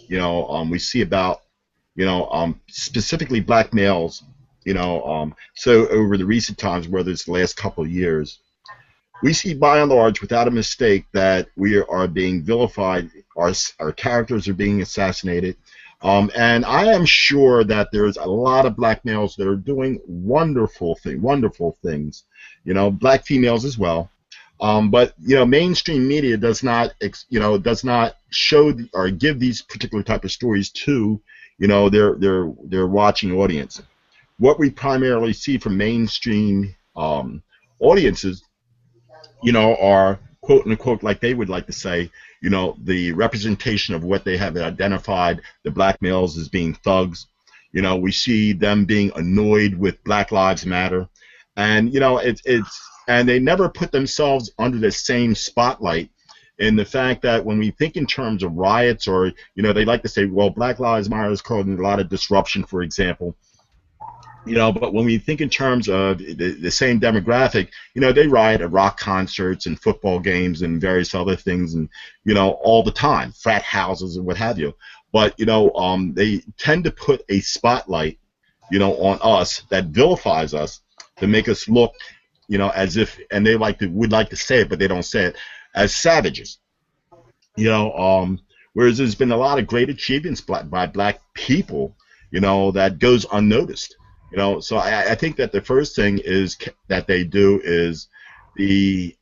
you know, we see about, you know, specifically black males, you know, so over the recent times, whether it's the last couple of years, we see by and large, without a mistake, that we are being vilified, our characters are being assassinated. And I am sure that there's a lot of black males that are doing wonderful things, you know, black females as well. But you know, mainstream media does not, does not show or give these particular type of stories to, you know, their watching audience. What we primarily see from mainstream audiences, you know, are quote unquote, like they would like to say, you know, the representation of what they have identified the black males as being thugs. You know, we see them being annoyed with Black Lives Matter, and you know, and they never put themselves under the same spotlight. In the fact that when we think in terms of riots, or you know, they like to say, well, Black Lives Matter is causing a lot of disruption, for example. You know, but when we think in terms of the same demographic, you know, they riot at rock concerts and football games and various other things, and you know, all the time, frat houses and what have you. But you know, they tend to put a spotlight, you know, on us that vilifies us to make us look, you know, as if, and they would like to say it, but they don't say it, as savages. You know, whereas there's been a lot of great achievements by black people, you know, that goes unnoticed. You know, so I think that the first thing is that they do is the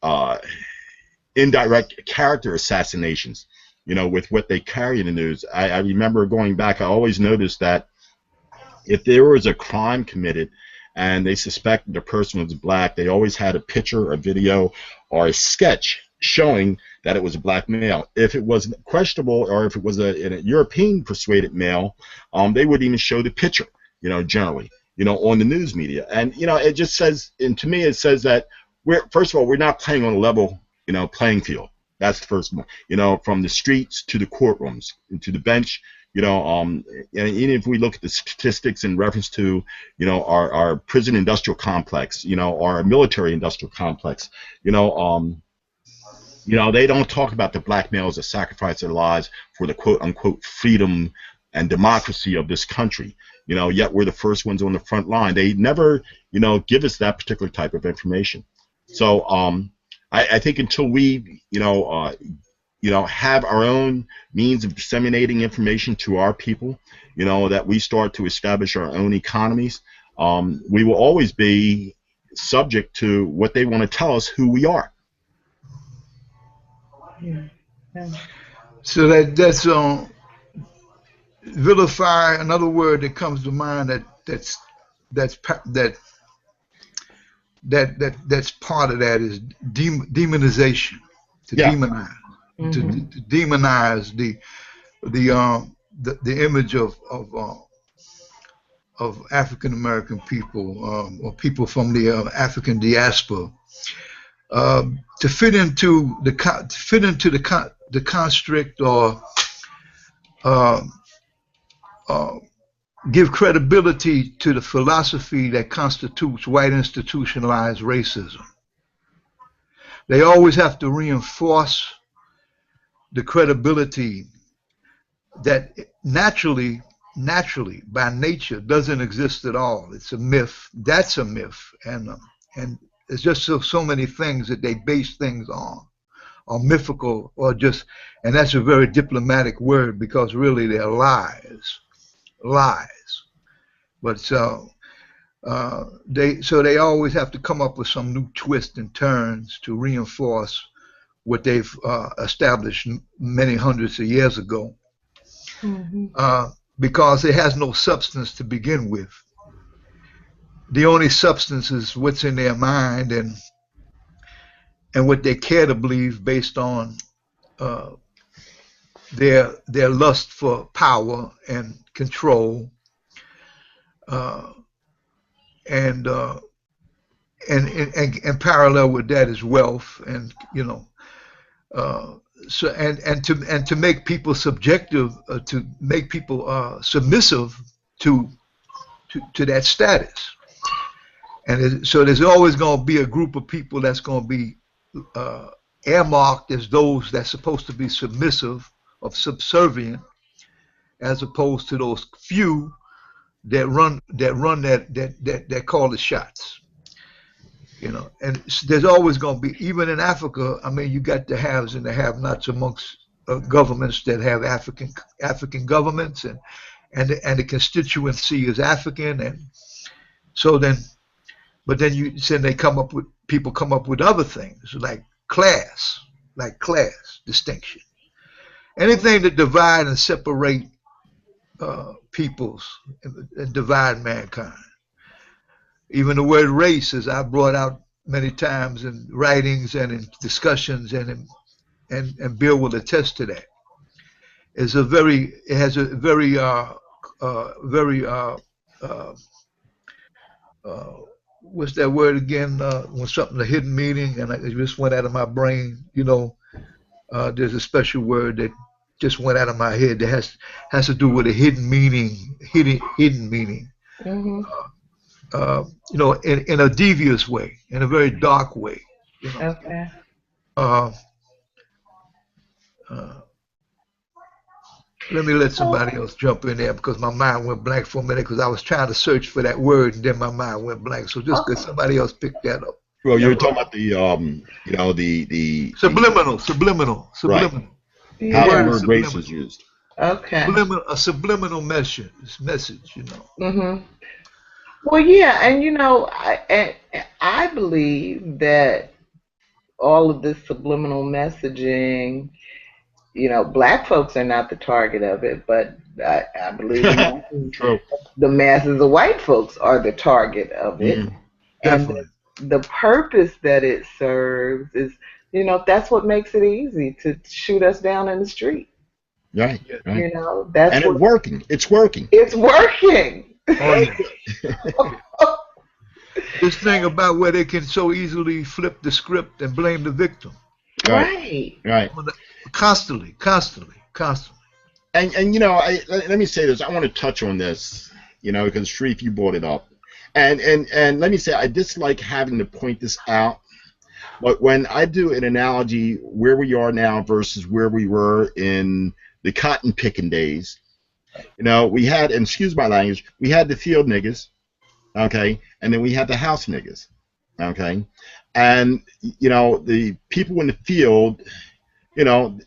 indirect character assassinations, you know, with what they carry in the news. I remember going back, I always noticed that if there was a crime committed and they suspected the person was black, they always had a picture, a video, or a sketch showing that it was a black male. If it was questionable, or if it was a European persuaded male, they wouldn't even show the picture, you know, generally, you know, on the news media. And, you know, it just says, and to me, it says that first of all, we're not playing on a level, you know, playing field. That's the first one, you know, from the streets to the courtrooms and to the bench. You know, and even if we look at the statistics in reference to, you know, our prison industrial complex, you know, our military industrial complex, you know, they don't talk about the black males that sacrifice their lives for the quote unquote freedom and democracy of this country. You know, yet we're the first ones on the front line. They never, you know, give us that particular type of information. So I think until we, you know, have our own means of disseminating information to our people, you know, that we start to establish our own economies, we will always be subject to what they want to tell us who we are. Yeah. So that's vilify. Another word that comes to mind that's part of that is demonization. To Yeah. demonize, Mm-hmm. to demonize the image of African American people, or people from the African diaspora, to fit into the construct, or give credibility to the philosophy that constitutes white institutionalized racism. They always have to reinforce the credibility that naturally by nature doesn't exist at all. It's a myth. That's a myth, and it's just so many things that they base things on, or mythical, or just, and that's a very diplomatic word, because really they're lies. But they always have to come up with some new twists and turns to reinforce what they've established many hundreds of years ago. Mm-hmm. Because it has no substance to begin with. The only substance is what's in their mind, and what they care to believe based on their lust for power and control, and parallel with that is wealth, and so to make people subjective, to make people submissive to that status. And so there's always going to be a group of people that's going to be earmarked as those that's supposed to be submissive, of subservient, as opposed to those few that call the shots. And there's always going to be, even in Africa, I mean, you got the haves and the have-nots amongst governments that have African governments, and the constituency is African, and so then. But then people come up with other things like class distinction. Anything that divide and separate peoples and divide mankind. Even the word race, as I brought out many times in writings and in discussions, and Bill will attest to that, it has a very what's that word again? When something, a hidden meaning, and it just went out of my brain. There's a special word that just went out of my head that has to do with a hidden meaning. Hidden meaning. Mm-hmm. In a devious way, in a very dark way. Okay. Let me let somebody else jump in there, because my mind went blank for a minute, because I was trying to search for that word and then my mind went blank. So just let somebody else pick that up. Well, you were talking about the subliminal. Right. Yeah. How the word race is used. Okay. A subliminal message. Mm-hmm. Well, yeah, and I believe that all of this subliminal messaging, black folks are not the target of it, but I believe the masses of white folks are the target of it. Mm-hmm. Definitely. And the purpose that it serves is, that's what makes it easy to shoot us down in the street. Right. That's and it's working. It's working. It's working. Oh, yeah. This thing about where they can so easily flip the script and blame the victim. Right. Constantly. And let me say this. I want to touch on this, because Shareef, you brought it up, and let me say, I dislike having to point this out, but when I do an analogy where we are now versus where we were in the cotton picking days, we had, and excuse my language, we had the field niggas, okay, and then we had the house niggas, okay, and the people in the field, no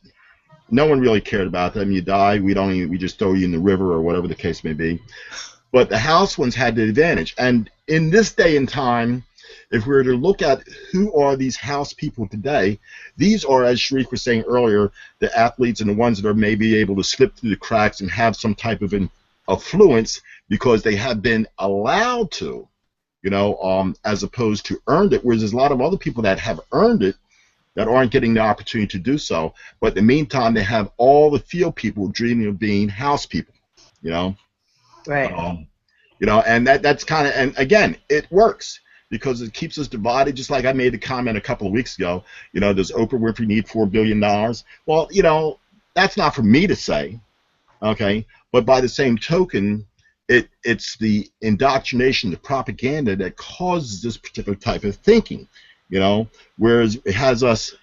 one really cared about them. You die, we just throw you in the river or whatever the case may be. But the house ones had the advantage. And in this day and time, if we were to look at who are these house people today, these are, as Shareef was saying earlier, the athletes and the ones that are maybe able to slip through the cracks and have some type of affluence because they have been allowed to, as opposed to earned it. Whereas there's a lot of other people that have earned it that aren't getting the opportunity to do so. But in the meantime, they have all the field people dreaming of being house people, Right. And that's kind of, and again, it works because it keeps us divided. Just like I made the comment a couple of weeks ago, does Oprah Winfrey need $4 billion? Well, that's not for me to say, okay? But by the same token, it's the indoctrination, the propaganda that causes this particular type of thinking. Whereas it has us,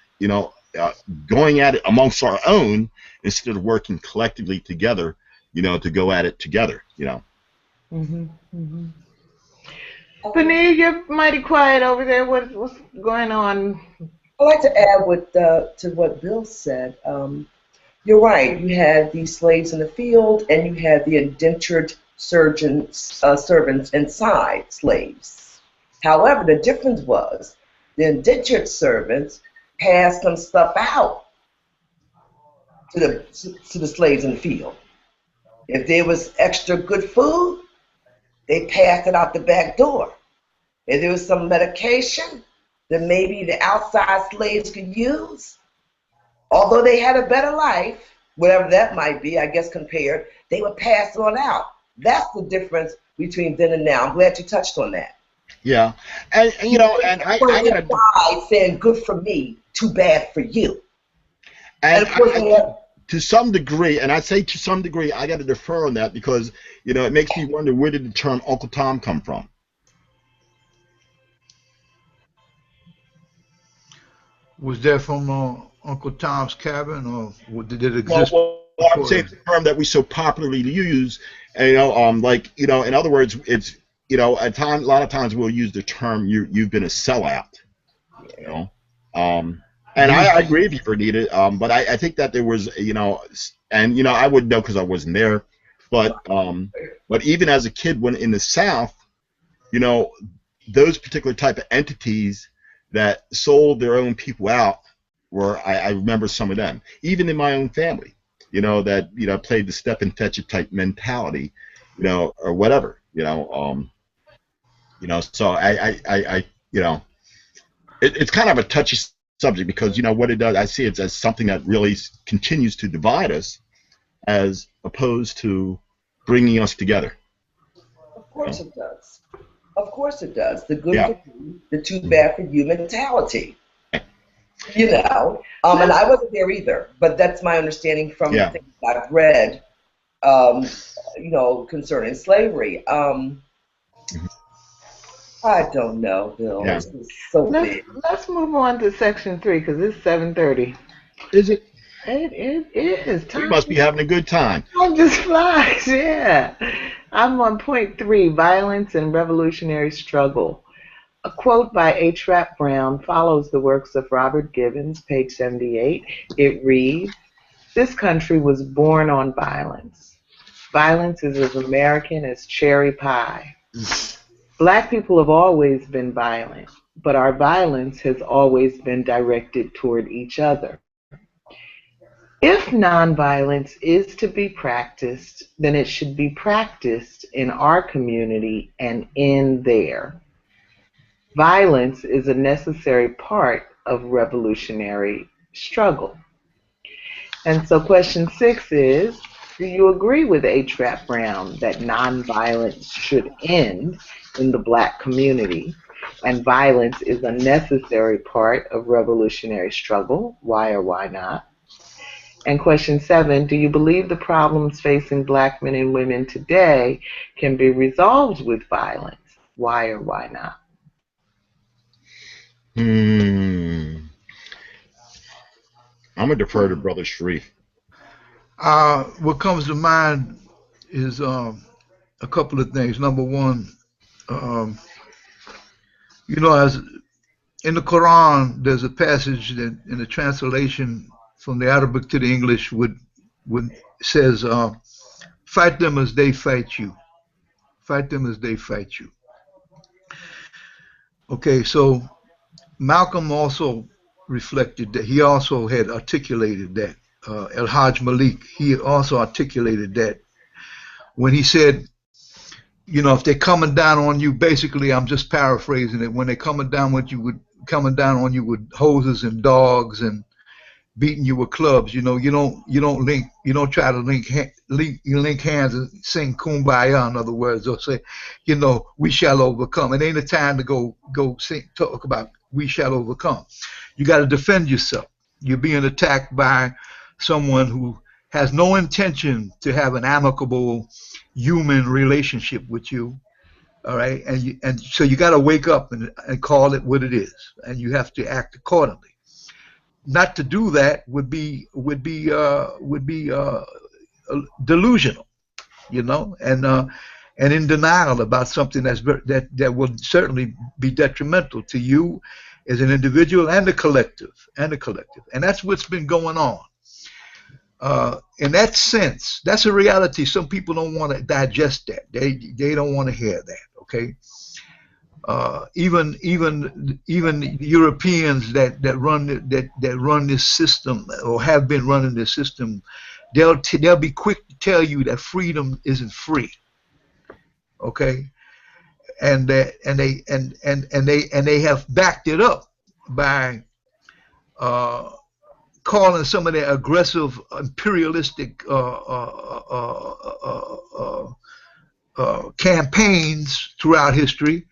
going at it amongst our own instead of working collectively together, to go at it together, Mm-hmm. Mm-hmm. Venita, you're mighty quiet over there. What's going on? I'd like to add to what Bill said. You're right. You had the slaves in the field, and you had the indentured servants inside slaves. However, the difference was the indentured servants passed some stuff out to the slaves in the field. If there was extra good food, they passed it out the back door. If there was some medication, that maybe the outside slaves could use. Although they had a better life, whatever that might be, I guess compared, they would pass on out. That's the difference between then and now. I'm glad you touched on that. Yeah, and you know, and I gotta, inside saying good for me, too bad for you. and of course they have, to some degree, and I say to some degree, I got to defer on that because you know it makes me wonder where did the term Uncle Tom come from? Was that from Uncle Tom's Cabin, or did it Well, exist I'm before saying that? the term that we so popularly use, and, you know, like you know, in other words, it's you know, a lot of times we'll use the term you've been a sellout, you know, and I agree with you, Venita, but I think that there was, you know, and you know, I wouldn't know because I wasn't there, but even as a kid, when in the South, you know, those particular type of entities that sold their own people out were I remember some of them, even in my own family, you know, that you know played the step and fetch it type mentality, you know, or whatever, you know, so I you know, it's kind of a touchy subject because you know what it does. I see it as something that really continues to divide us as opposed to bringing us together. of course it does. Of course it does. The good Yeah. for you, the too bad for you mentality. You know, and I wasn't there either, but that's my understanding from things I've read, you know, concerning slavery. I don't know, Bill. Yeah. This is so big. Let's move on to section 3 because it's 7:30. Is it? It is. We must be having a good time. Time just flies, yeah. I'm on point 3, violence and revolutionary struggle. A quote by H. Rap Brown follows the works of Robert Gibbons, page 78. It reads, "This country was born on violence. Violence is as American as cherry pie. Black people have always been violent, but our violence has always been directed toward each other. If nonviolence is to be practiced, then it should be practiced in our community and in there. Violence is a necessary part of revolutionary struggle." And so question 6 is, do you agree with H. Rap Brown that nonviolence should end in the black community and violence is a necessary part of revolutionary struggle? Why or why not? And question 7, do you believe the problems facing black men and women today can be resolved with violence? Why or why not? I'm gonna defer to Brother Shareef. What comes to mind is a couple of things. Number one, you know, as in the Quran, there's a passage that in the translation from the Arabic to the English would says, "Fight them as they fight you. Fight them as they fight you." Okay, so Malcolm also reflected that. He also had articulated that. El Hajj Malik, he also articulated that when he said, you know, if they're coming down on you, basically, I'm just paraphrasing it. When they're coming down on you with hoses and dogs and beating you with clubs, you know, you don't try to link hands and sing kumbaya. In other words, or say, you know, we shall overcome. It ain't a time to go talk about we shall overcome. You got to defend yourself. You're being attacked by someone who has no intention to have an amicable human relationship with you. All right, and so you got to wake up and call it what it is, and you have to act accordingly. Not to do that would be delusional, you know, and in denial about something that will certainly be detrimental to you as an individual and the collective, and that's what's been going on. In that sense, that's a reality. Some people don't want to digest that. They don't want to hear that. Okay. Even Europeans that run this system or have been running this system, they'll be quick to tell you that freedom isn't free. Okay, and they have backed it up by calling some of their aggressive imperialistic campaigns throughout history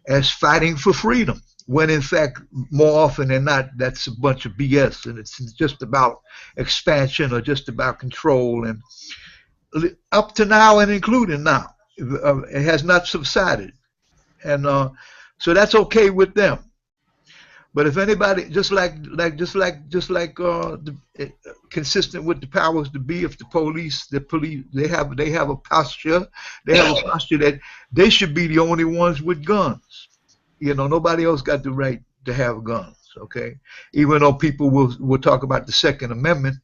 as fighting for freedom, when in fact, more often than not, that's a bunch of BS, and it's just about expansion or just about control. And up to now and including now, it has not subsided. And so that's okay with them. But if anybody, consistent with the powers to be, if the police, they have a posture, that they should be the only ones with guns. You know, nobody else got the right to have guns. Okay, even though people will talk about the Second Amendment,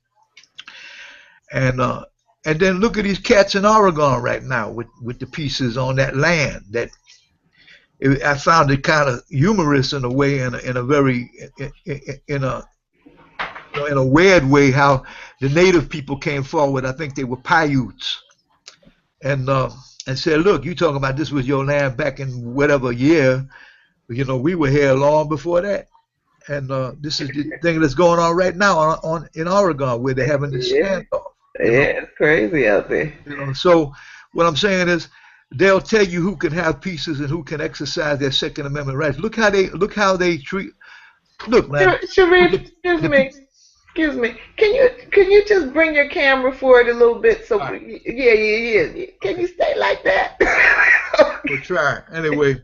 and then look at these cats in Oregon right now with the pieces on that land that. I found it kind of humorous in a way, in a weird way, how the native people came forward. I think they were Paiutes, and said, "Look, you talking about this was your land back in whatever year? You know, we were here long before that." And this is the thing that's going on right now in Oregon, where they're having this standoff. Yeah, it's crazy out there. You know, so what I'm saying is, they'll tell you who can have pieces and who can exercise their Second Amendment rights. Look how they treat. Look, man. Shareef, excuse me. Can you just bring your camera forward a little bit? So yeah. Can you stay like that? We'll try. Anyway,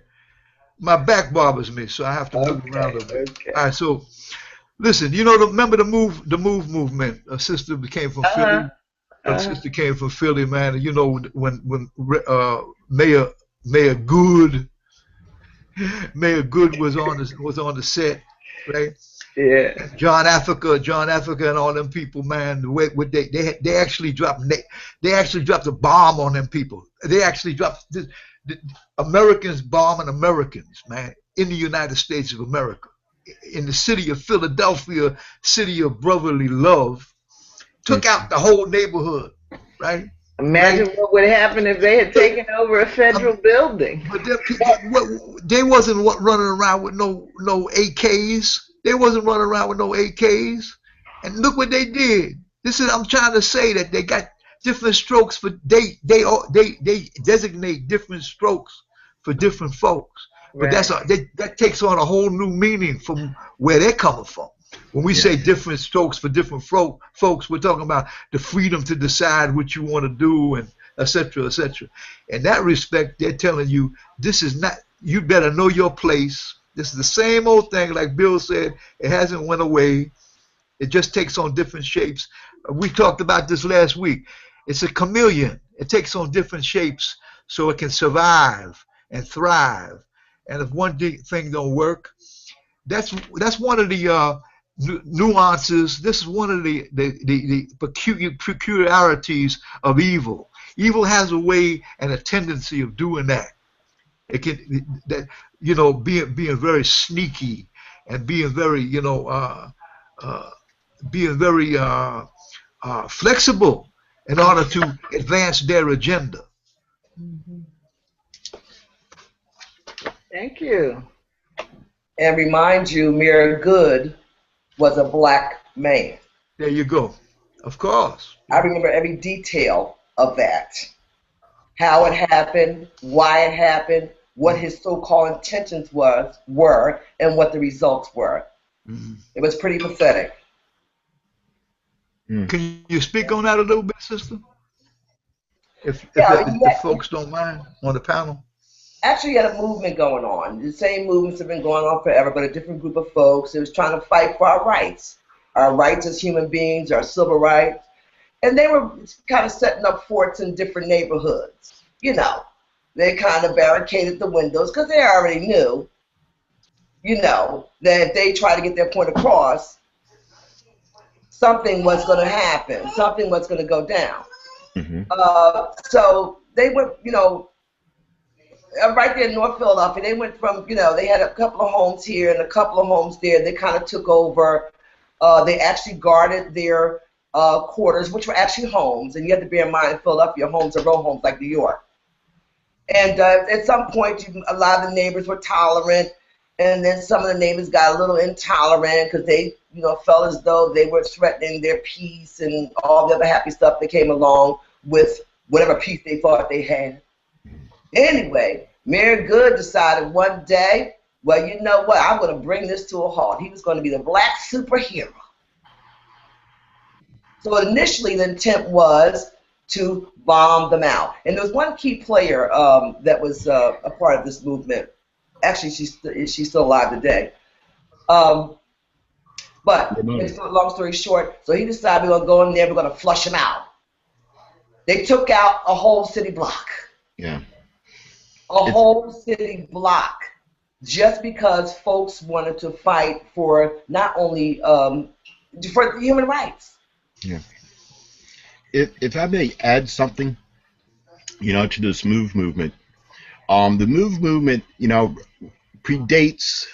my back bothers me, so I have to move around a bit. Okay. All right. So, listen. You know, remember the movement? A sister came from Philly. Her sister came from Philly, man. And you know, when Mayor Good was on the set, right? Yeah. John Africa, and all them people, man. They actually dropped a bomb on them people. They actually dropped the Americans bombing Americans, man, in the United States of America, in the city of Philadelphia, city of brotherly love. Took out the whole neighborhood, right? Imagine what would happen if they had taken over a federal building. But they wasn't running around with no AKs. They wasn't running around with no AKs. And look what they did. I'm trying to say that they got different strokes for they designate different strokes for different folks. But that takes on a whole new meaning from where they're coming from. When we say different strokes for different folks, we're talking about the freedom to decide what you want to do, and et cetera, et cetera. In that respect, they're telling you, this is not, you better know your place. This is the same old thing, like Bill said, it hasn't went away. It just takes on different shapes. We talked about this last week. It's a chameleon. It takes on different shapes so it can survive and thrive. And if one thing don't work, that's one of the nuances. This is one of the peculiarities of evil. Evil has a way and a tendency of doing that. It can, being very sneaky and being very, flexible in order to advance their agenda. Mm-hmm. Thank you. And remind you, Mayor Good was a black man. There you go. Of course. I remember every detail of that. How it happened, why it happened, what his so-called intentions were, and what the results were. Mm-hmm. It was pretty pathetic. Can you speak on that a little bit, sister? If folks don't mind, on the panel. Actually, you had a movement going on. The same movements have been going on forever, but a different group of folks. It was trying to fight for our rights as human beings, our civil rights. And they were kind of setting up forts in different neighborhoods. You know, they kind of barricaded the windows because they already knew, that if they tried to get their point across, something was going to happen. Something was going to go down. Mm-hmm. So they went, right there in North Philadelphia, they went from, they had a couple of homes here and a couple of homes there. They kind of took over. They actually guarded their quarters, which were actually homes. And you have to bear in mind, in Philadelphia, homes are row homes like New York. And at some point, a lot of the neighbors were tolerant. And then some of the neighbors got a little intolerant because they, felt as though they were threatening their peace and all the other happy stuff that came along with whatever peace they thought they had. Anyway, Mayor Good decided one day, well, you know what? I'm going to bring this to a halt. He was going to be the black superhero. So initially, the intent was to bomb them out. And there was one key player that was a part of this movement. Actually, she's still alive today. But long story short, so he decided we're going to go in there, we're going to flush them out. They took out a whole city block. Yeah. Whole city block, just because folks wanted to fight for not only for human rights. Yeah. If I may add something, to this movement. The movement, predates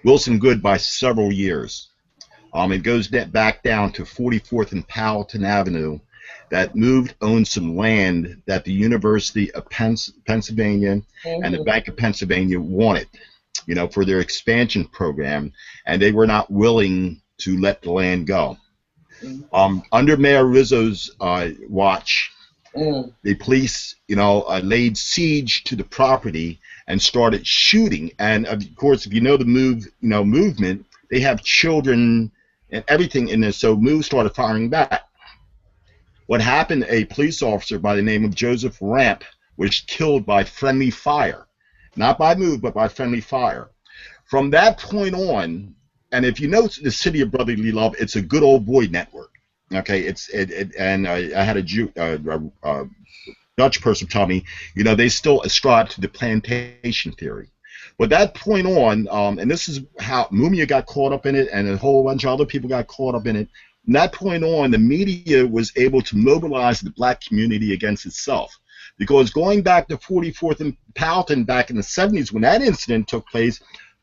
Wilson Good by several years. It goes back down to 44th and Powelton Avenue. That owned some land that the University of Pennsylvania and the Bank of Pennsylvania wanted, for their expansion program, and they were not willing to let the land go. Under Mayor Rizzo's watch, the police, laid siege to the property and started shooting. And of course, if you know the movement, they have children and everything in there. So Move started firing back. What happened? A police officer by the name of Joseph Ramp was killed by friendly fire, not by Move, but by friendly fire. From that point on, and if you know the City of Brotherly Love, it's a good old boy network. Okay, and I had a Dutch person tell me, they still ascribe to the plantation theory. But that point on, and this is how Mumia got caught up in it, and a whole bunch of other people got caught up in it. From that point on, the media was able to mobilize the black community against itself. Because going back to 44th and Powelton back in the 70s when that incident took place,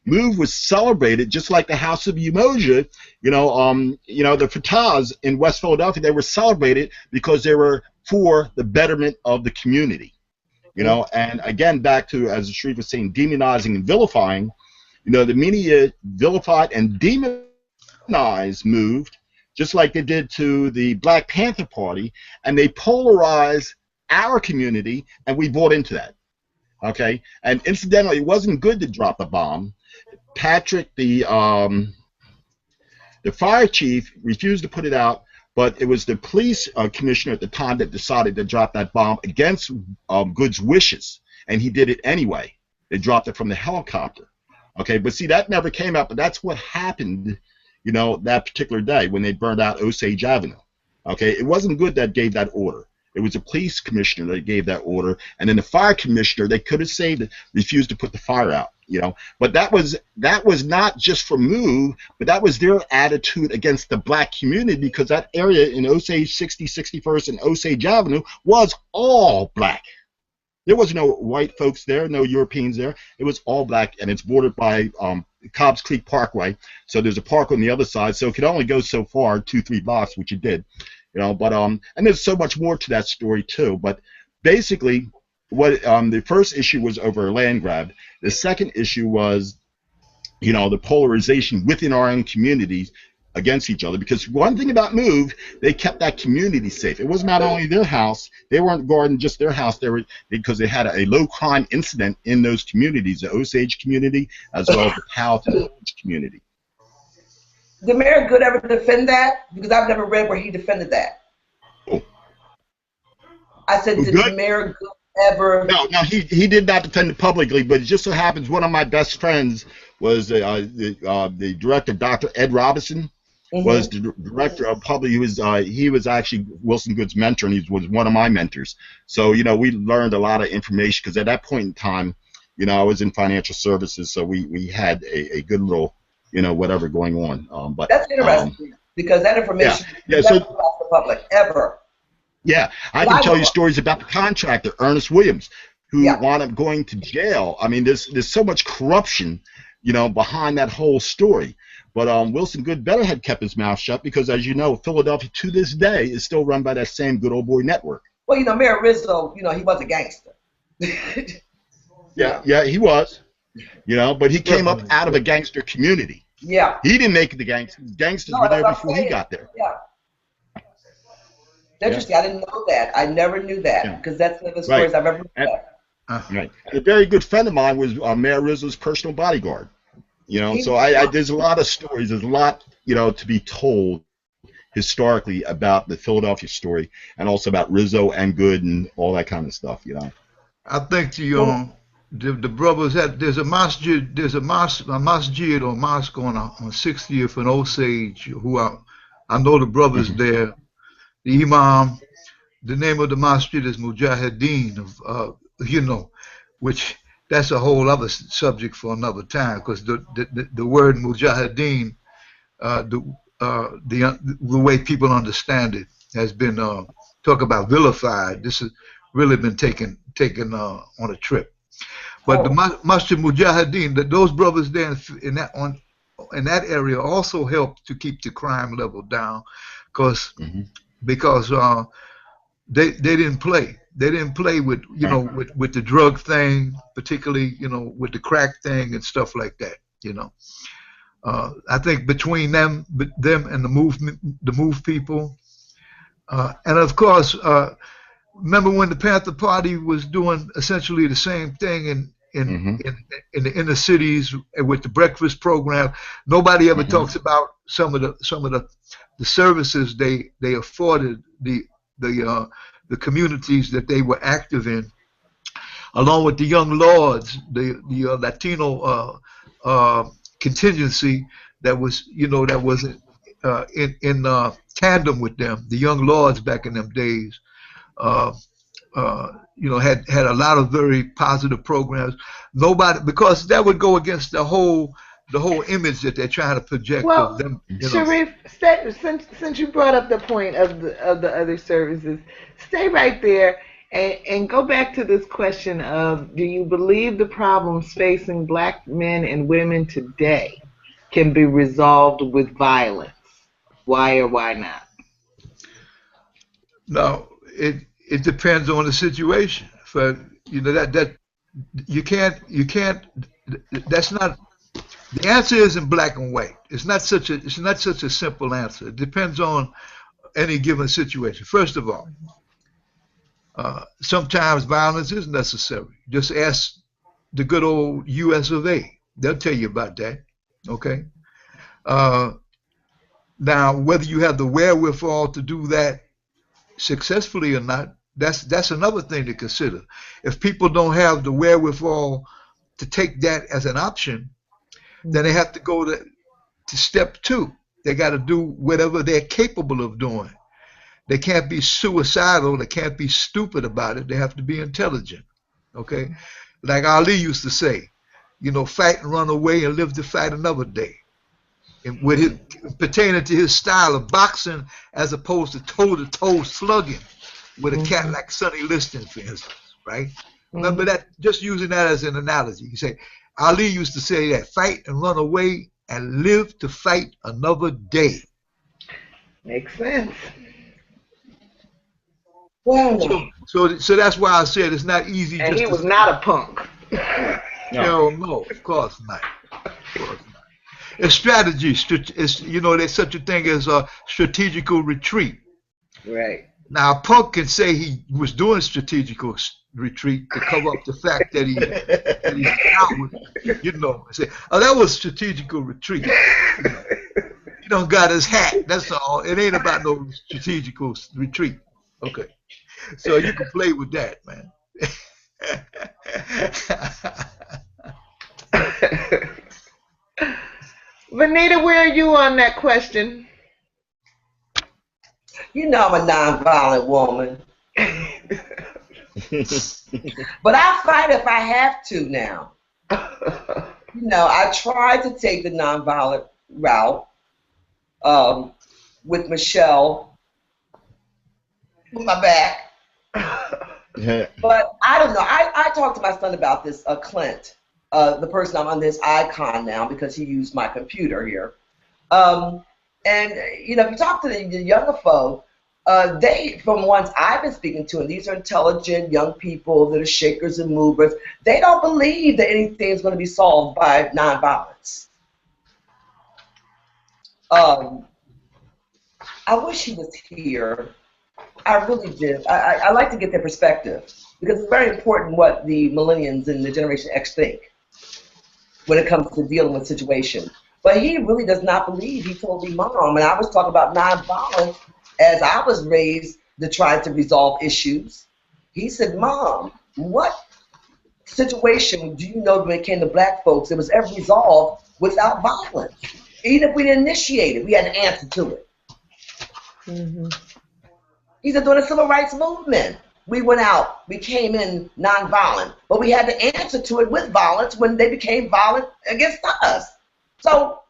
Move was celebrated just like the House of Umoja, the Fatahs in West Philadelphia, they were celebrated because they were for the betterment of the community. And again, back to, as Shareef was saying, demonizing and vilifying, the media vilified and demonized Move, just like they did to the Black Panther Party, and they polarized our community, and we bought into that. Okay? And incidentally, it wasn't good to drop a bomb. Patrick, the fire chief, refused to put it out, but it was the police commissioner at the time that decided to drop that bomb against Good's wishes, and he did it anyway. They dropped it from the helicopter. Okay, but see, that never came out, but that's what happened, that particular day when they burned out Osage Avenue. Okay, it wasn't Good that gave that order. It was the police commissioner that gave that order, and then the fire commissioner, they could have saved it, refused to put the fire out. But that was not just for Move, but that was their attitude against the black community, because that area in Osage 60, 61st, and Osage Avenue was all black. There was no white folks there, no Europeans there. It was all black, and it's bordered by Cobbs Creek Parkway. So there's a park on the other side, so it could only go so far, 2-3 blocks, which it did. But and there's so much more to that story too. But basically, what the first issue was over a land grab. The second issue was, the polarization within our own communities against each other. Because one thing about Move, they kept that community safe. It was not only their house; they weren't guarding just their house. Because they had a low crime incident in those communities, the Osage community as well as the Powelton community. Did Mayor Good ever defend that? Because I've never read where he defended that. Oh. I said, did Mayor Good ever? No, he did not defend it publicly, but it just so happens one of my best friends was the director, Dr. Ed Robinson, was the director of public. He was actually Wilson Good's mentor, and he was one of my mentors. So, we learned a lot of information, because at that point in time, I was in financial services, so we had a good little whatever going on. But that's interesting, because that information is never off the public, ever. Yeah, I can tell you stories about the contractor, Ernest Williams, who wound up going to jail. I mean, there's so much corruption, behind that whole story. But Wilson Good better had kept his mouth shut, because, as you know, Philadelphia to this day is still run by that same good old boy network. Well, Mayor Rizzo, he was a gangster. Yeah, he was. You know, but he came up out of a gangster community. Yeah. He didn't make the gangsters. Gangsters No, were that's there what I'm before he saying. got there. Yeah. Interesting. I didn't know that. I never knew that because that's one of the stories I've ever heard. Right. And a very good friend of mine was Mayor Rizzo's personal bodyguard. You know, so there's a lot of stories. There's a lot, you know, to be told historically about the Philadelphia story, and also about Rizzo and Good and all that kind of stuff. You know. I think the brothers had there's a masjid or mosque on 60th and Osage who I know the brothers there. The imam, the name of the masjid is Mujahideen you know, which that's a whole other subject for another time because the word Mujahideen, the way people understand it has been talk about vilified. This has really been taken on a trip. But the Masjid Mujahideen, those brothers there in that area also helped to keep the crime level down, because they didn't play. They didn't play with with the drug thing, particularly with the crack thing and stuff like that. I think between them and the move people, and of course, remember when the Panther Party was doing essentially the same thing in the inner cities with the breakfast program. Nobody ever talks about some of the services they afforded the communities that they were active in, along with the young lords, the Latino contingency that was in tandem with them. The young lords back in them days, had a lot of very positive programs. Nobody, because that would go against the whole image that they're trying to project of them. Shareef, since you brought up the point of the other services, stay right there and go back to this question of: do you believe the problems facing black men and women today can be resolved with violence? Why or why not? No, it depends on the situation. But that you can't. That's not. The answer isn't black and white. It's not such a simple answer. It depends on any given situation. First of all, sometimes violence is necessary. Just ask the good old U.S. of A. They'll tell you about that. Okay. Now, whether you have the wherewithal to do that successfully or not, that's another thing to consider. If people don't have the wherewithal to take that as an option, then they have to go to step two. They got to do whatever they're capable of doing. They can't be suicidal. They can't be stupid about it. They have to be intelligent. Okay? Like Ali used to say, fight and run away and live to fight another day. And with his, pertaining to his style of boxing as opposed to toe-to-toe slugging with a cat like Sonny Liston, for instance, right? Remember that, just using that as an analogy. You say, Ali used to say that, fight and run away and live to fight another day. Makes sense. So that's why I said it's not easy. And he was not a punk. Hell no, of course not. It's strategy. There's such a thing as a strategical retreat. Right. Now, a punk can say he was doing strategical retreat to cover up the fact that he's coward. Say, oh, that was strategical retreat. He don't got his hat. That's all. It ain't about no strategical retreat. Okay. So you can play with that, man. Venita, where are you on that question? I'm a nonviolent woman. But I fight if I have to now. I tried to take the nonviolent route with Michelle with my back. But I don't know. I talked to my son about this, Clint, the person I'm on this icon now because he used my computer here. And if you talk to the younger folk, They, from ones I've been speaking to, and these are intelligent young people that are shakers and movers, they don't believe that anything is going to be solved by nonviolence. I wish he was here. I really do. I like to get their perspective because it's very important what the millennials and the Generation X think when it comes to dealing with situations. But he really does not believe. He told me, Mom, and I was talking about nonviolence as I was raised to try to resolve issues. He said, Mom, what situation do you know when it came to black folks that was ever resolved without violence? Even if we didn't initiate it, we had an answer to it. Mm-hmm. He said, during the civil rights movement, we went out, we came in nonviolent, but we had to answer to it with violence when they became violent against us. So,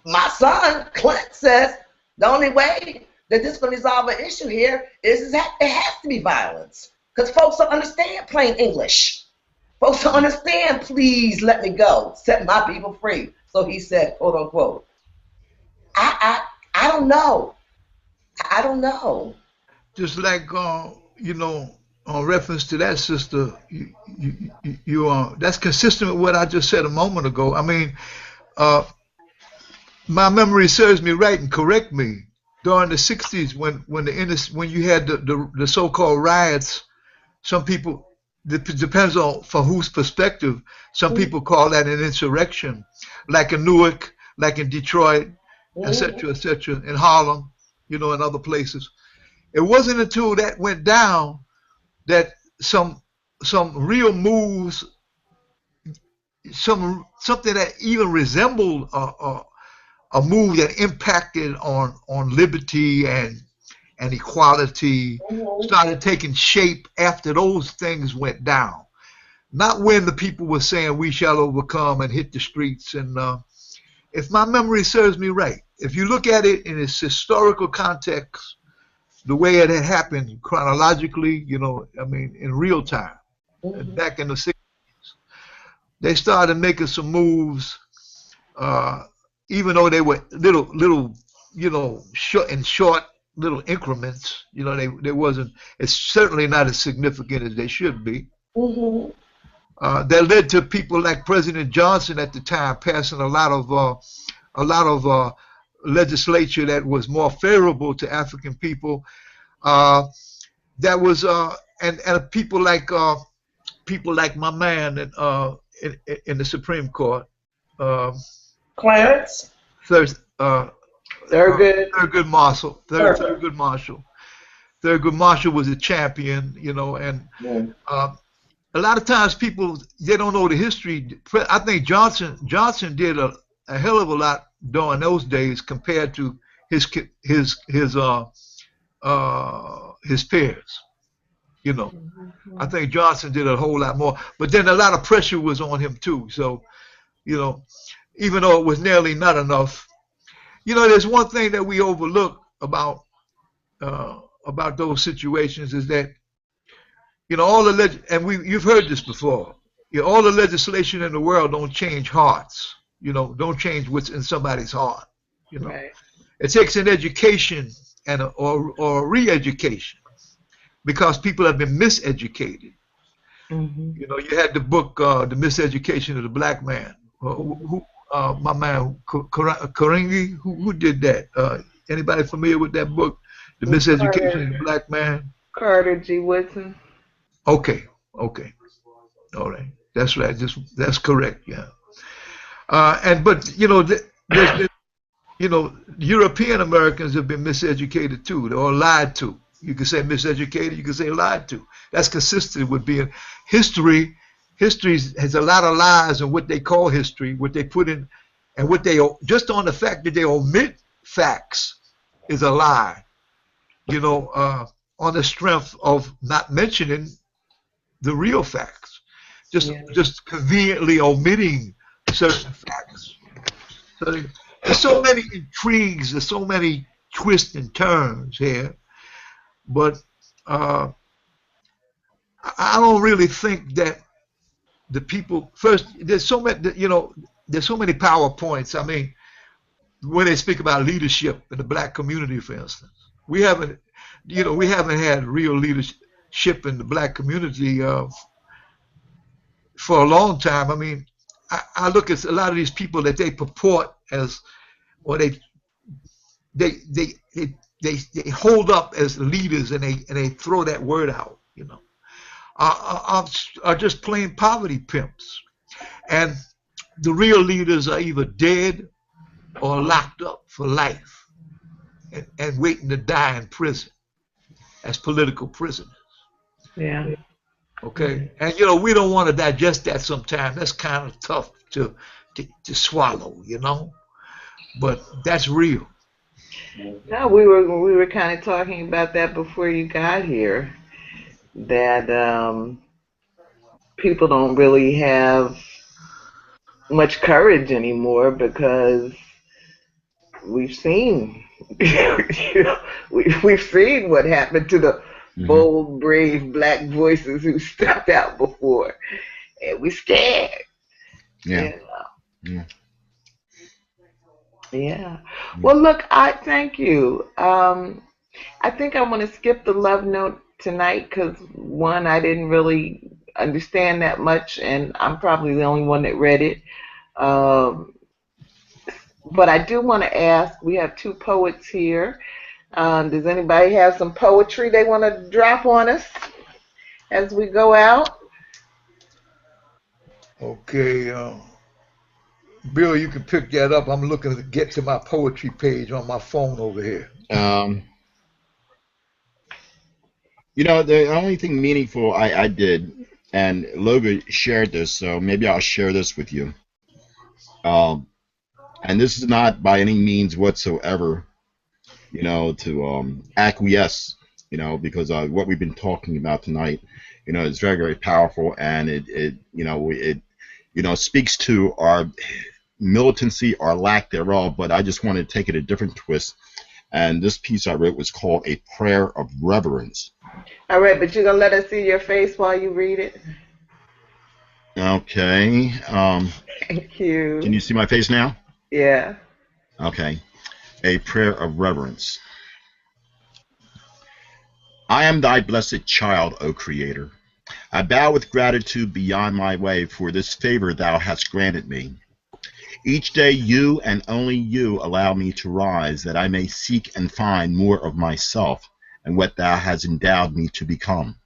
my son, Clint, says the only way that this is going to resolve an issue here is that it has to be violence. Because folks don't understand plain English. Folks don't understand, please let me go, set my people free. So he said, quote unquote, I don't know. I don't know. Just like you know, on reference to that, sister, that's consistent with what I just said a moment ago. I mean, uh, my memory serves me right, and correct me. During the '60s, when you had the so-called riots, some people, depends on for whose perspective. Some people call that an insurrection, like in Newark, like in Detroit, etc., in Harlem, you know, and other places. It wasn't until that went down that some real moves, something that even resembled a move that impacted on liberty and equality started taking shape after those things went down. Not when the people were saying we shall overcome and hit the streets. And if my memory serves me right, if you look at it in its historical context, the way it had happened chronologically, you know, I mean, in real time, back in the '60s, they started making some moves, even though they were little, you know, short little increments. You know, they wasn't. It's certainly not as significant as they should be. That led to people like President Johnson at the time passing a lot of legislature that was more favorable to African people. That was and people like my man in the Supreme Court, Clarence? Thurgood. Thurgood Marshall. Thurgood Marshall. Thurgood Marshall was a champion, you know, and a lot of times people, they don't know the history. I think Johnson did a hell of a lot during those days compared to his peers. You know, I think Johnson did a whole lot more, but then a lot of pressure was on him too. So, you know, even though it was nearly not enough, you know, there's one thing that we overlook about those situations is that, you know, you've heard this before. You know, all the legislation in the world don't change hearts. You know, don't change what's in somebody's heart. You know, Right. it takes an education or re-education because people have been miseducated. You know, you had the book, The Miseducation of the Black Man. My man Karingi, who did that? Anybody familiar with that book, The Miseducation of the Black Man? Carter G. Woodson. Okay, all right, that's right. That's correct. Yeah. But you know, there's been, you know, European Americans have been miseducated too, or lied to. You can say miseducated, you can say lied to. That's consistent with being history. History has a lot of lies in what they call history, what they put in, and what they, just on the fact that they omit facts is a lie. You know, on the strength of not mentioning the real facts, just conveniently omitting certain facts. So there's so many intrigues, there's so many twists and turns here, but I don't really think that the people first. There's so many, you know, there's so many PowerPoints. I mean, when they speak about leadership in the black community, for instance, we haven't, we haven't had real leadership in the black community for a long time. I mean, I look at a lot of these people that they purport as, or they hold up as leaders, and they throw that word out, are just plain poverty pimps. And the real leaders are either dead or locked up for life and waiting to die in prison as political prisoners. Yeah. Okay. And we don't want to digest that sometimes. That's kind of tough to swallow, but that's real. No, we were kind of talking about that before you got here. That people don't really have much courage anymore because we've seen we've seen what happened to the bold, brave black voices who stepped out before, and we're scared. Yeah. Yeah. Yeah. Well, look, I thank you. I think I want to skip the love note tonight because one, I didn't really understand that much, and I'm probably the only one that read it. But I do want to ask. We have two poets here. Does anybody have some poetry they want to drop on us as we go out? Okay. Bill, you can pick that up. I'm looking to get to my poetry page on my phone over here. The only thing meaningful I did, and Logan shared this, so maybe I'll share this with you. And this is not by any means whatsoever, to acquiesce, because what we've been talking about tonight, is very, very powerful, and it speaks to our militancy or lack thereof. But I just want to take it a different twist. And this piece I wrote was called A Prayer of Reverence. All right, but you're going to let us see your face while you read it? Okay. Thank you. Can you see my face now? Yeah. Okay. A Prayer of Reverence. I am thy blessed child, O Creator. I bow with gratitude beyond my way for this favor thou hast granted me. Each day you and only you allow me to rise, that I may seek and find more of myself and what thou hast endowed me to become.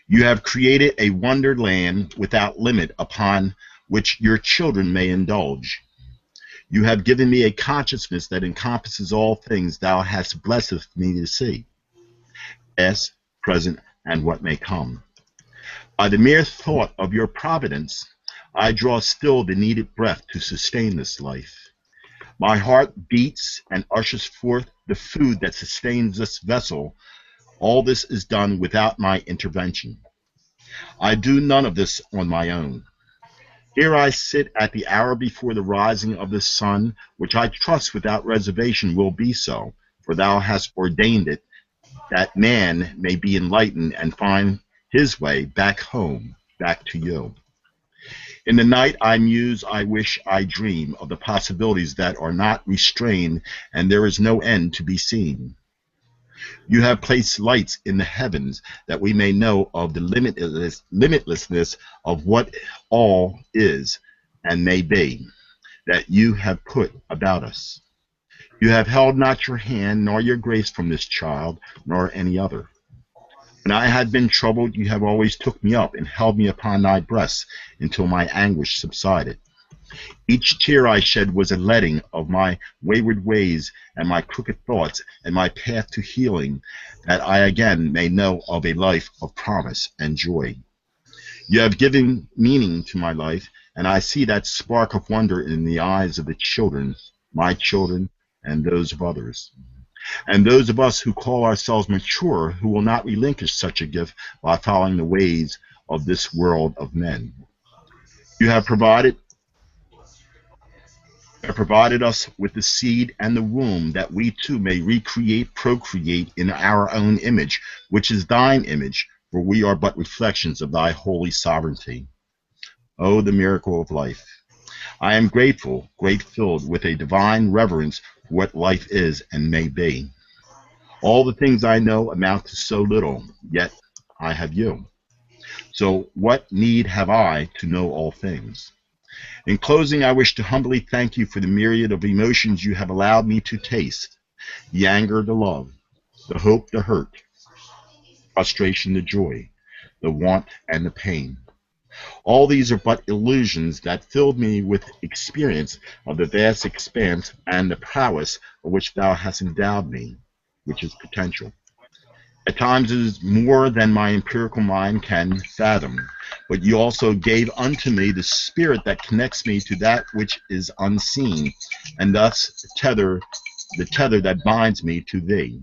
You have created a wonderland without limit upon which your children may indulge. You have given me a consciousness that encompasses all things thou hast blessed me to see, past, present, and what may come. By the mere thought of your providence, I draw still the needed breath to sustain this life. My heart beats and ushers forth the food that sustains this vessel. All this is done without my intervention. I do none of this on my own. Here I sit at the hour before the rising of the sun, which I trust without reservation will be so, for thou hast ordained it, that man may be enlightened and find his way back home, back to you. In the night I muse, I wish, I dream of the possibilities that are not restrained, and there is no end to be seen. You have placed lights in the heavens that we may know of the limitlessness of what all is and may be, that you have put about us. You have held not your hand nor your grace from this child, nor any other. When I had been troubled, you have always took me up and held me upon thy breast until my anguish subsided. Each tear I shed was a letting of my wayward ways and my crooked thoughts and my path to healing, that I again may know of a life of promise and joy. You have given meaning to my life, and I see that spark of wonder in the eyes of the children, my children, and those of others. And those of us who call ourselves mature, who will not relinquish such a gift by following the ways of this world of men. You have provided us with the seed and the womb, that we too may recreate, procreate in our own image, which is thine image, for we are but reflections of thy holy sovereignty. Oh, the miracle of life. I am grateful, filled with a divine reverence for what life is and may be. All the things I know amount to so little, yet I have you. So what need have I to know all things? In closing, I wish to humbly thank you for the myriad of emotions you have allowed me to taste. The anger, the love, the hope, the hurt, frustration, the joy, the want, and the pain. All these are but illusions that filled me with experience of the vast expanse and the prowess of which thou hast endowed me, which is potential. At times it is more than my empirical mind can fathom, but you also gave unto me the spirit that connects me to that which is unseen, and thus the tether that binds me to thee.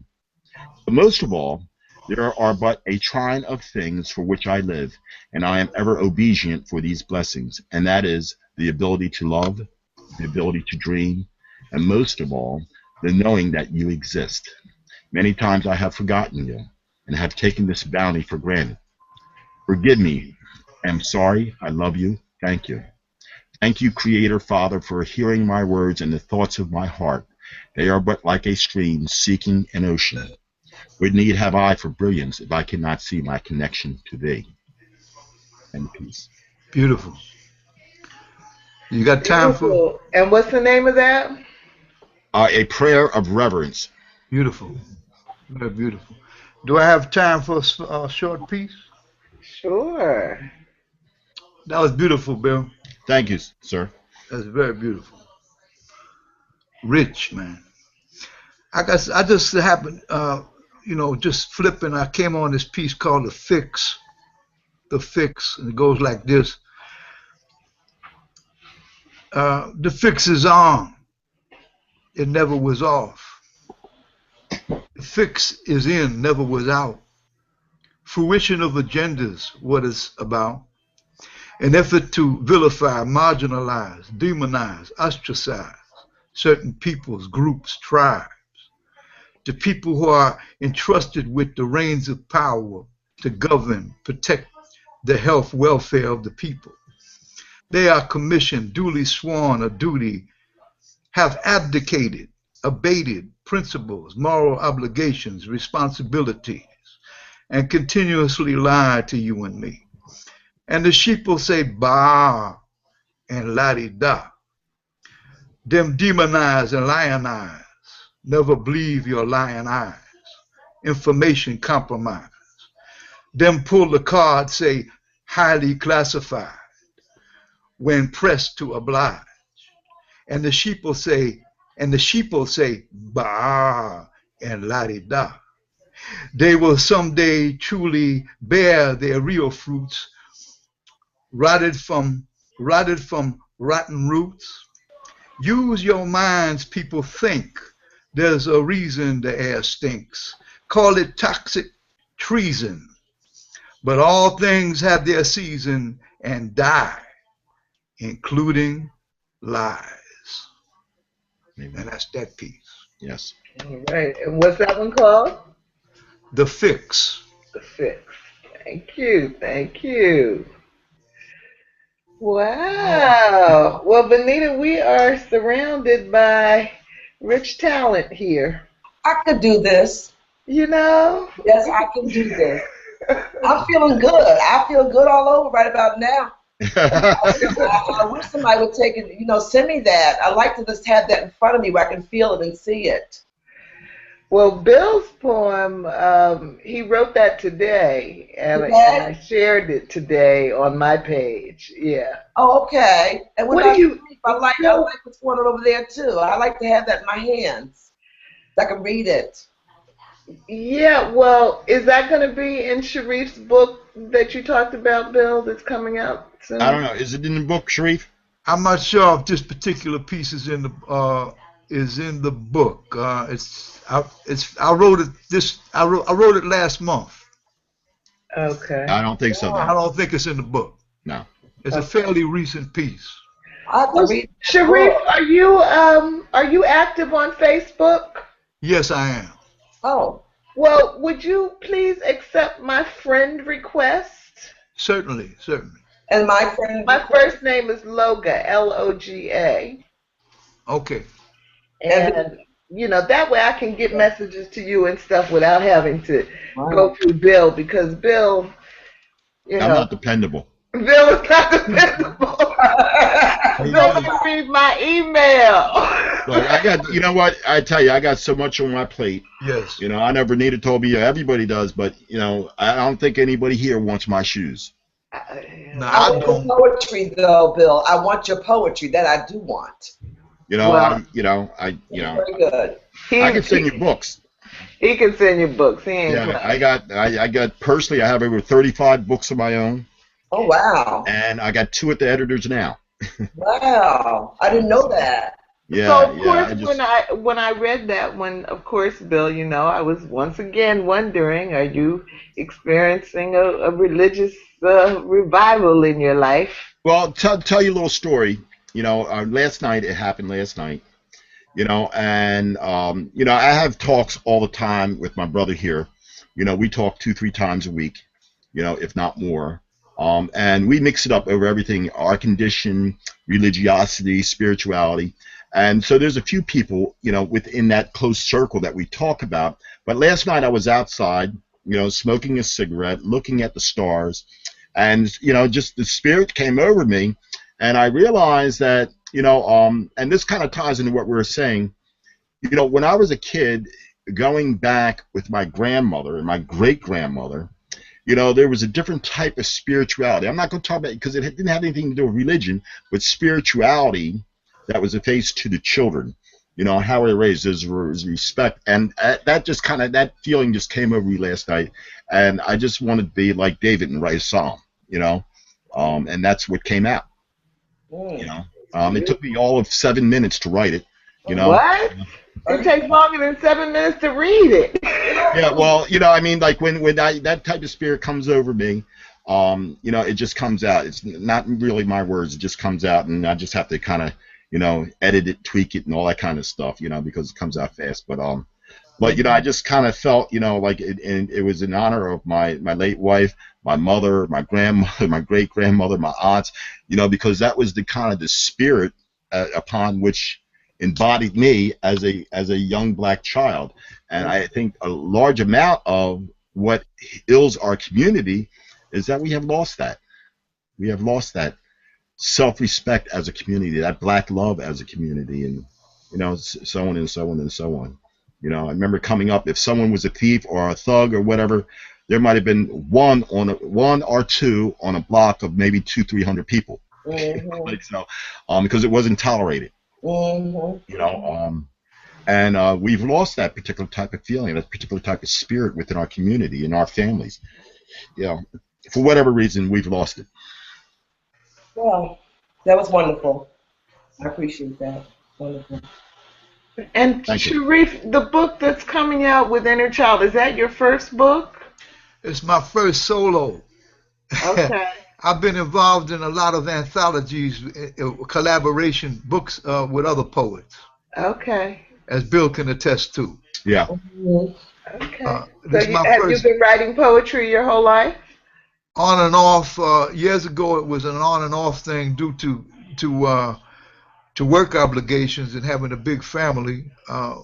But most of all, there are but a trine of things for which I live, and I am ever obedient for these blessings, and that is the ability to love, the ability to dream, and most of all, the knowing that you exist. Many times I have forgotten you, and have taken this bounty for granted. Forgive me. I am sorry. I love you. Thank you. Thank you, Creator Father, for hearing my words and the thoughts of my heart. They are but like a stream seeking an ocean. What need have I for brilliance if I cannot see my connection to thee? And peace. Beautiful. You got time for? Beautiful. And what's the name of that? A prayer of reverence. Beautiful. Very beautiful. Do I have time for a short piece? Sure. That was beautiful, Bill. Thank you, sir. That's very beautiful. Rich, man. I just happened, just flipping. I came on this piece called The Fix. The Fix. And it goes like this. The fix is on. It never was off. The fix is in, never was out. Fruition of agendas, what it's about. An effort to vilify, marginalize, demonize, ostracize certain peoples, groups, tribes. The people who are entrusted with the reins of power to govern, protect the health, welfare of the people. They are commissioned, duly sworn of duty, have abdicated, abated principles, moral obligations, responsibilities, and continuously lie to you and me. And the sheep will say, bah, and la-di-da. Them demonize and lionize. Never believe your lying eyes. Information compromise. Them pull the card, say, highly classified, when pressed to oblige. And the sheep will say, bah, and la-di-da. They will someday truly bear their real fruits, rotted from rotten roots. Use your minds, people, think. There's a reason the air stinks. Call it toxic treason. But all things have their season and die, including lies. Amen. And that's that piece. Yes. All right. And what's that one called? The Fix. The Fix. Thank you. Thank you. Wow. Well, Venita, we are surrounded by rich talent here. I could do this. You know? Yes, I can do this. I'm feeling good. I feel good all over right about now. I wish somebody would take it, send me that. I like to just have that in front of me where I can feel it and see it. Well, Bill's poem, he wrote that today, and I shared it today on my page. Yeah. Oh, okay. And what do you? I like what's going on over there too. I like to have that in my hands. I can read it. Yeah. Well, is that going to be in Shareef's book that you talked about, Bill? That's coming out soon? I don't know. Is it in the book, Shareef? I'm not sure if this particular piece is in the book. I wrote it last month. Okay. I don't think so. Then. I don't think it's in the book. No. It's a fairly recent piece. Shareef, are you active on Facebook? Yes, I am. Oh. Well, would you please accept my friend request? Certainly. And my friend, My first name is Loga, Loga. Okay. and And that way I can get messages to you and stuff without having to right. go through Bill, because Bill, you I'm know, not dependable. Bill is not dependable. He Bill is. don't read my email. Look, I got, you know what? I tell you, I got so much on my plate. Yes. I know Venita told me everybody does, but I don't think anybody here wants my shoes. No, I I want your don't. poetry, though, Bill. I want your poetry. That I do want. Well, Very good. I can send you books. he can send you books. He ain't Yeah, playing. I got personally, I have over 35 books of my own, Oh, wow. and I got 2 at the editors now. Wow. I didn't know that. So Yeah, of yeah, course, I just, when I read that one, of course, Bill, I was once again wondering, are you experiencing a religious revival in your life? well, tell you a little story. Last night, it happened last night. And I have talks all the time with my brother here. We talk 2-3 times a week, if not more. And we mix it up over everything: our condition, religiosity, spirituality. And so there's a few people, within that close circle that we talk about. But last night I was outside, smoking a cigarette, looking at the stars, and just the spirit came over me, and I realized that, and this kind of ties into what we were saying. When I was a kid, going back with my grandmother and my great grandmother, there was a different type of spirituality. I'm not going to talk about it because it didn't have anything to do with religion, but spirituality that was a face to the children. How we were raised, there's respect, and that feeling just came over me last night, and I just wanted to be like David and write a psalm, and that's what came out. It took me all of 7 minutes to write it. What? It takes longer than 7 minutes to read it. Yeah, well, I mean, like when that type of spirit comes over me, it just comes out. It's not really my words. It just comes out, and I just have to kind of, edit it, tweak it, and all that kind of stuff, because it comes out fast. But I just kind of felt, like it was in honor of my late wife, my mother, my grandmother, my great grandmother, my aunts, because that was the kind of the spirit upon which embodied me as a young black child. And I think a large amount of what ills our community is that we have lost that. We have lost that self-respect as a community, that black love as a community, and so on and so on and so on. I remember coming up, if someone was a thief or a thug or whatever, there might have been one or two on a block of maybe 200-300 people. Because it wasn't tolerated. And we've lost that particular type of feeling, that particular type of spirit within our community, in our families. For whatever reason, we've lost it. Well, that was wonderful. I appreciate that. Wonderful. And Shareef, the book that's coming out with Inner Child, is that your first book? It's my first solo. Okay. I've been involved in a lot of anthologies, collaboration books with other poets. Okay. As Bill can attest to. Yeah. Okay. Have you been writing poetry your whole life? On and off. Years ago, it was an on and off thing due to work obligations and having a big family. I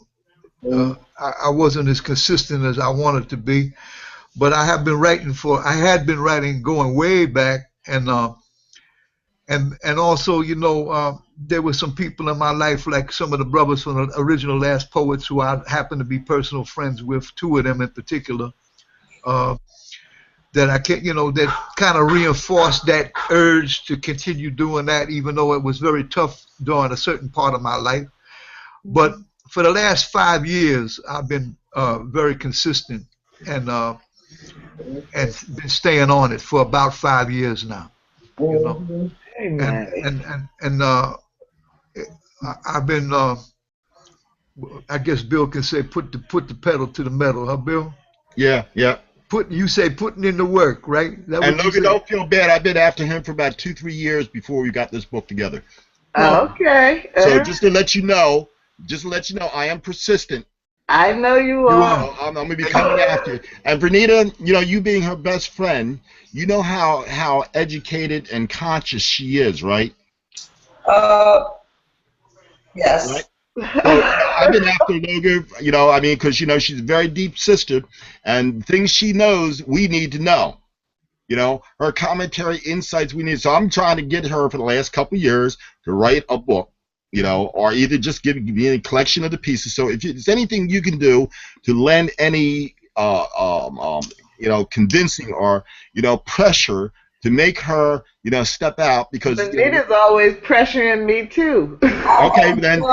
wasn't as consistent as I wanted to be, but I had been writing going way back, and also, there were some people in my life, like some of the brothers from the original Last Poets, who I happen to be personal friends with, 2 of them in particular, that I can't, that kind of reinforced that urge to continue doing that, even though it was very tough during a certain part of my life. But for the last 5 years, I've been very consistent and been staying on it for about 5 years now. And I've been, I guess Bill can say, put the pedal to the metal, huh, Bill? Yeah. You say putting in the work, right? And Logan, don't feel bad. I've been after him for about 2-3 years before we got this book together. Okay. So just to let you know, I am persistent. I know you You are. are. I'm going to be coming after you. And Venita, you being her best friend, you know how educated and conscious she is, right? Uh, Right. yes. So, I've been after Logan, I mean, because, she's a very deep sister, and things she knows, we need to know. Her commentary, insights we need. So I'm trying to get her for the last couple of years to write a book, or either just give me a collection of the pieces. So if there's anything you can do to lend any, convincing or, pressure to make her, step out, because, Benita's always pressuring me too. okay, then, so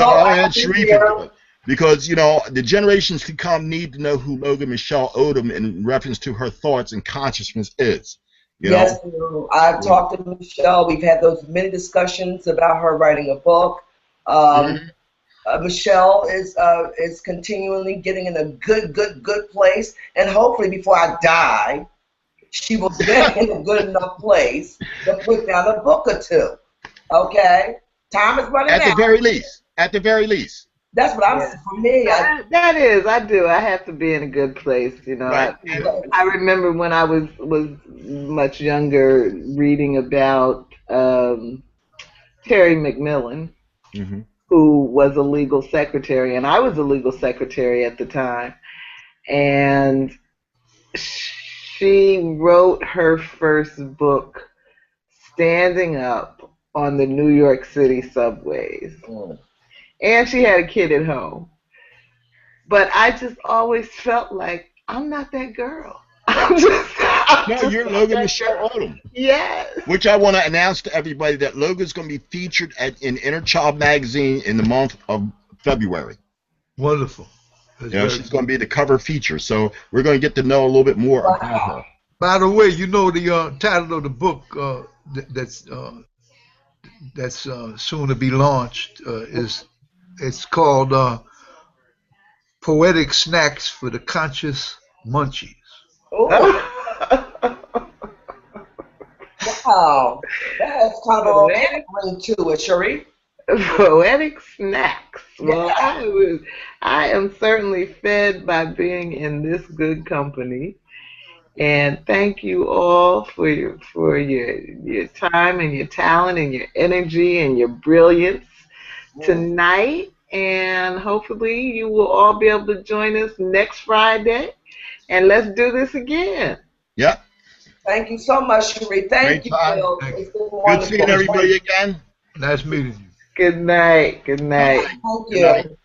I'll add I Shareef into it. Because, the generations to come need to know who Logan Michelle Odom in reference to her thoughts and consciousness is. Yes, I've talked to Michelle. We've had those many discussions about her writing a book. Michelle is continually getting in a good place, and hopefully before I die, she will get in a good enough place to put down a book or two. Okay, time is running out. At the very least. At the very least. That's what I'm saying. For me, I do. I have to be in a good place. Right. I remember when I was much younger reading about Terry McMillan, who was a legal secretary, and I was a legal secretary at the time, and she wrote her first book standing up on the New York City subways. And she had a kid at home. But I just always felt like I'm not that girl. You're Logan Michelle Odom. Yes. Which I want to announce to everybody that Logan's going to be featured in Inner Child magazine in the month of February. Wonderful. She's going to be the cover feature. So we're going to get to know a little bit more about her. By the way, the title of the book that's soon to be launched it's called Poetic Snacks for the Conscious Munchies. Wow, that has kind of a romantic ring to it, Shareef. Poetic snacks. Well, I am certainly fed by being in this good company. And thank you all for your time and your talent and your energy and your brilliance tonight. And hopefully you will all be able to join us next Friday. And let's do this again. Yep. Thank you so much, Shareef. Thank you, Bill. It's been wonderful. Good seeing everybody again. Nice meeting you. Good night. Good night. Thank you.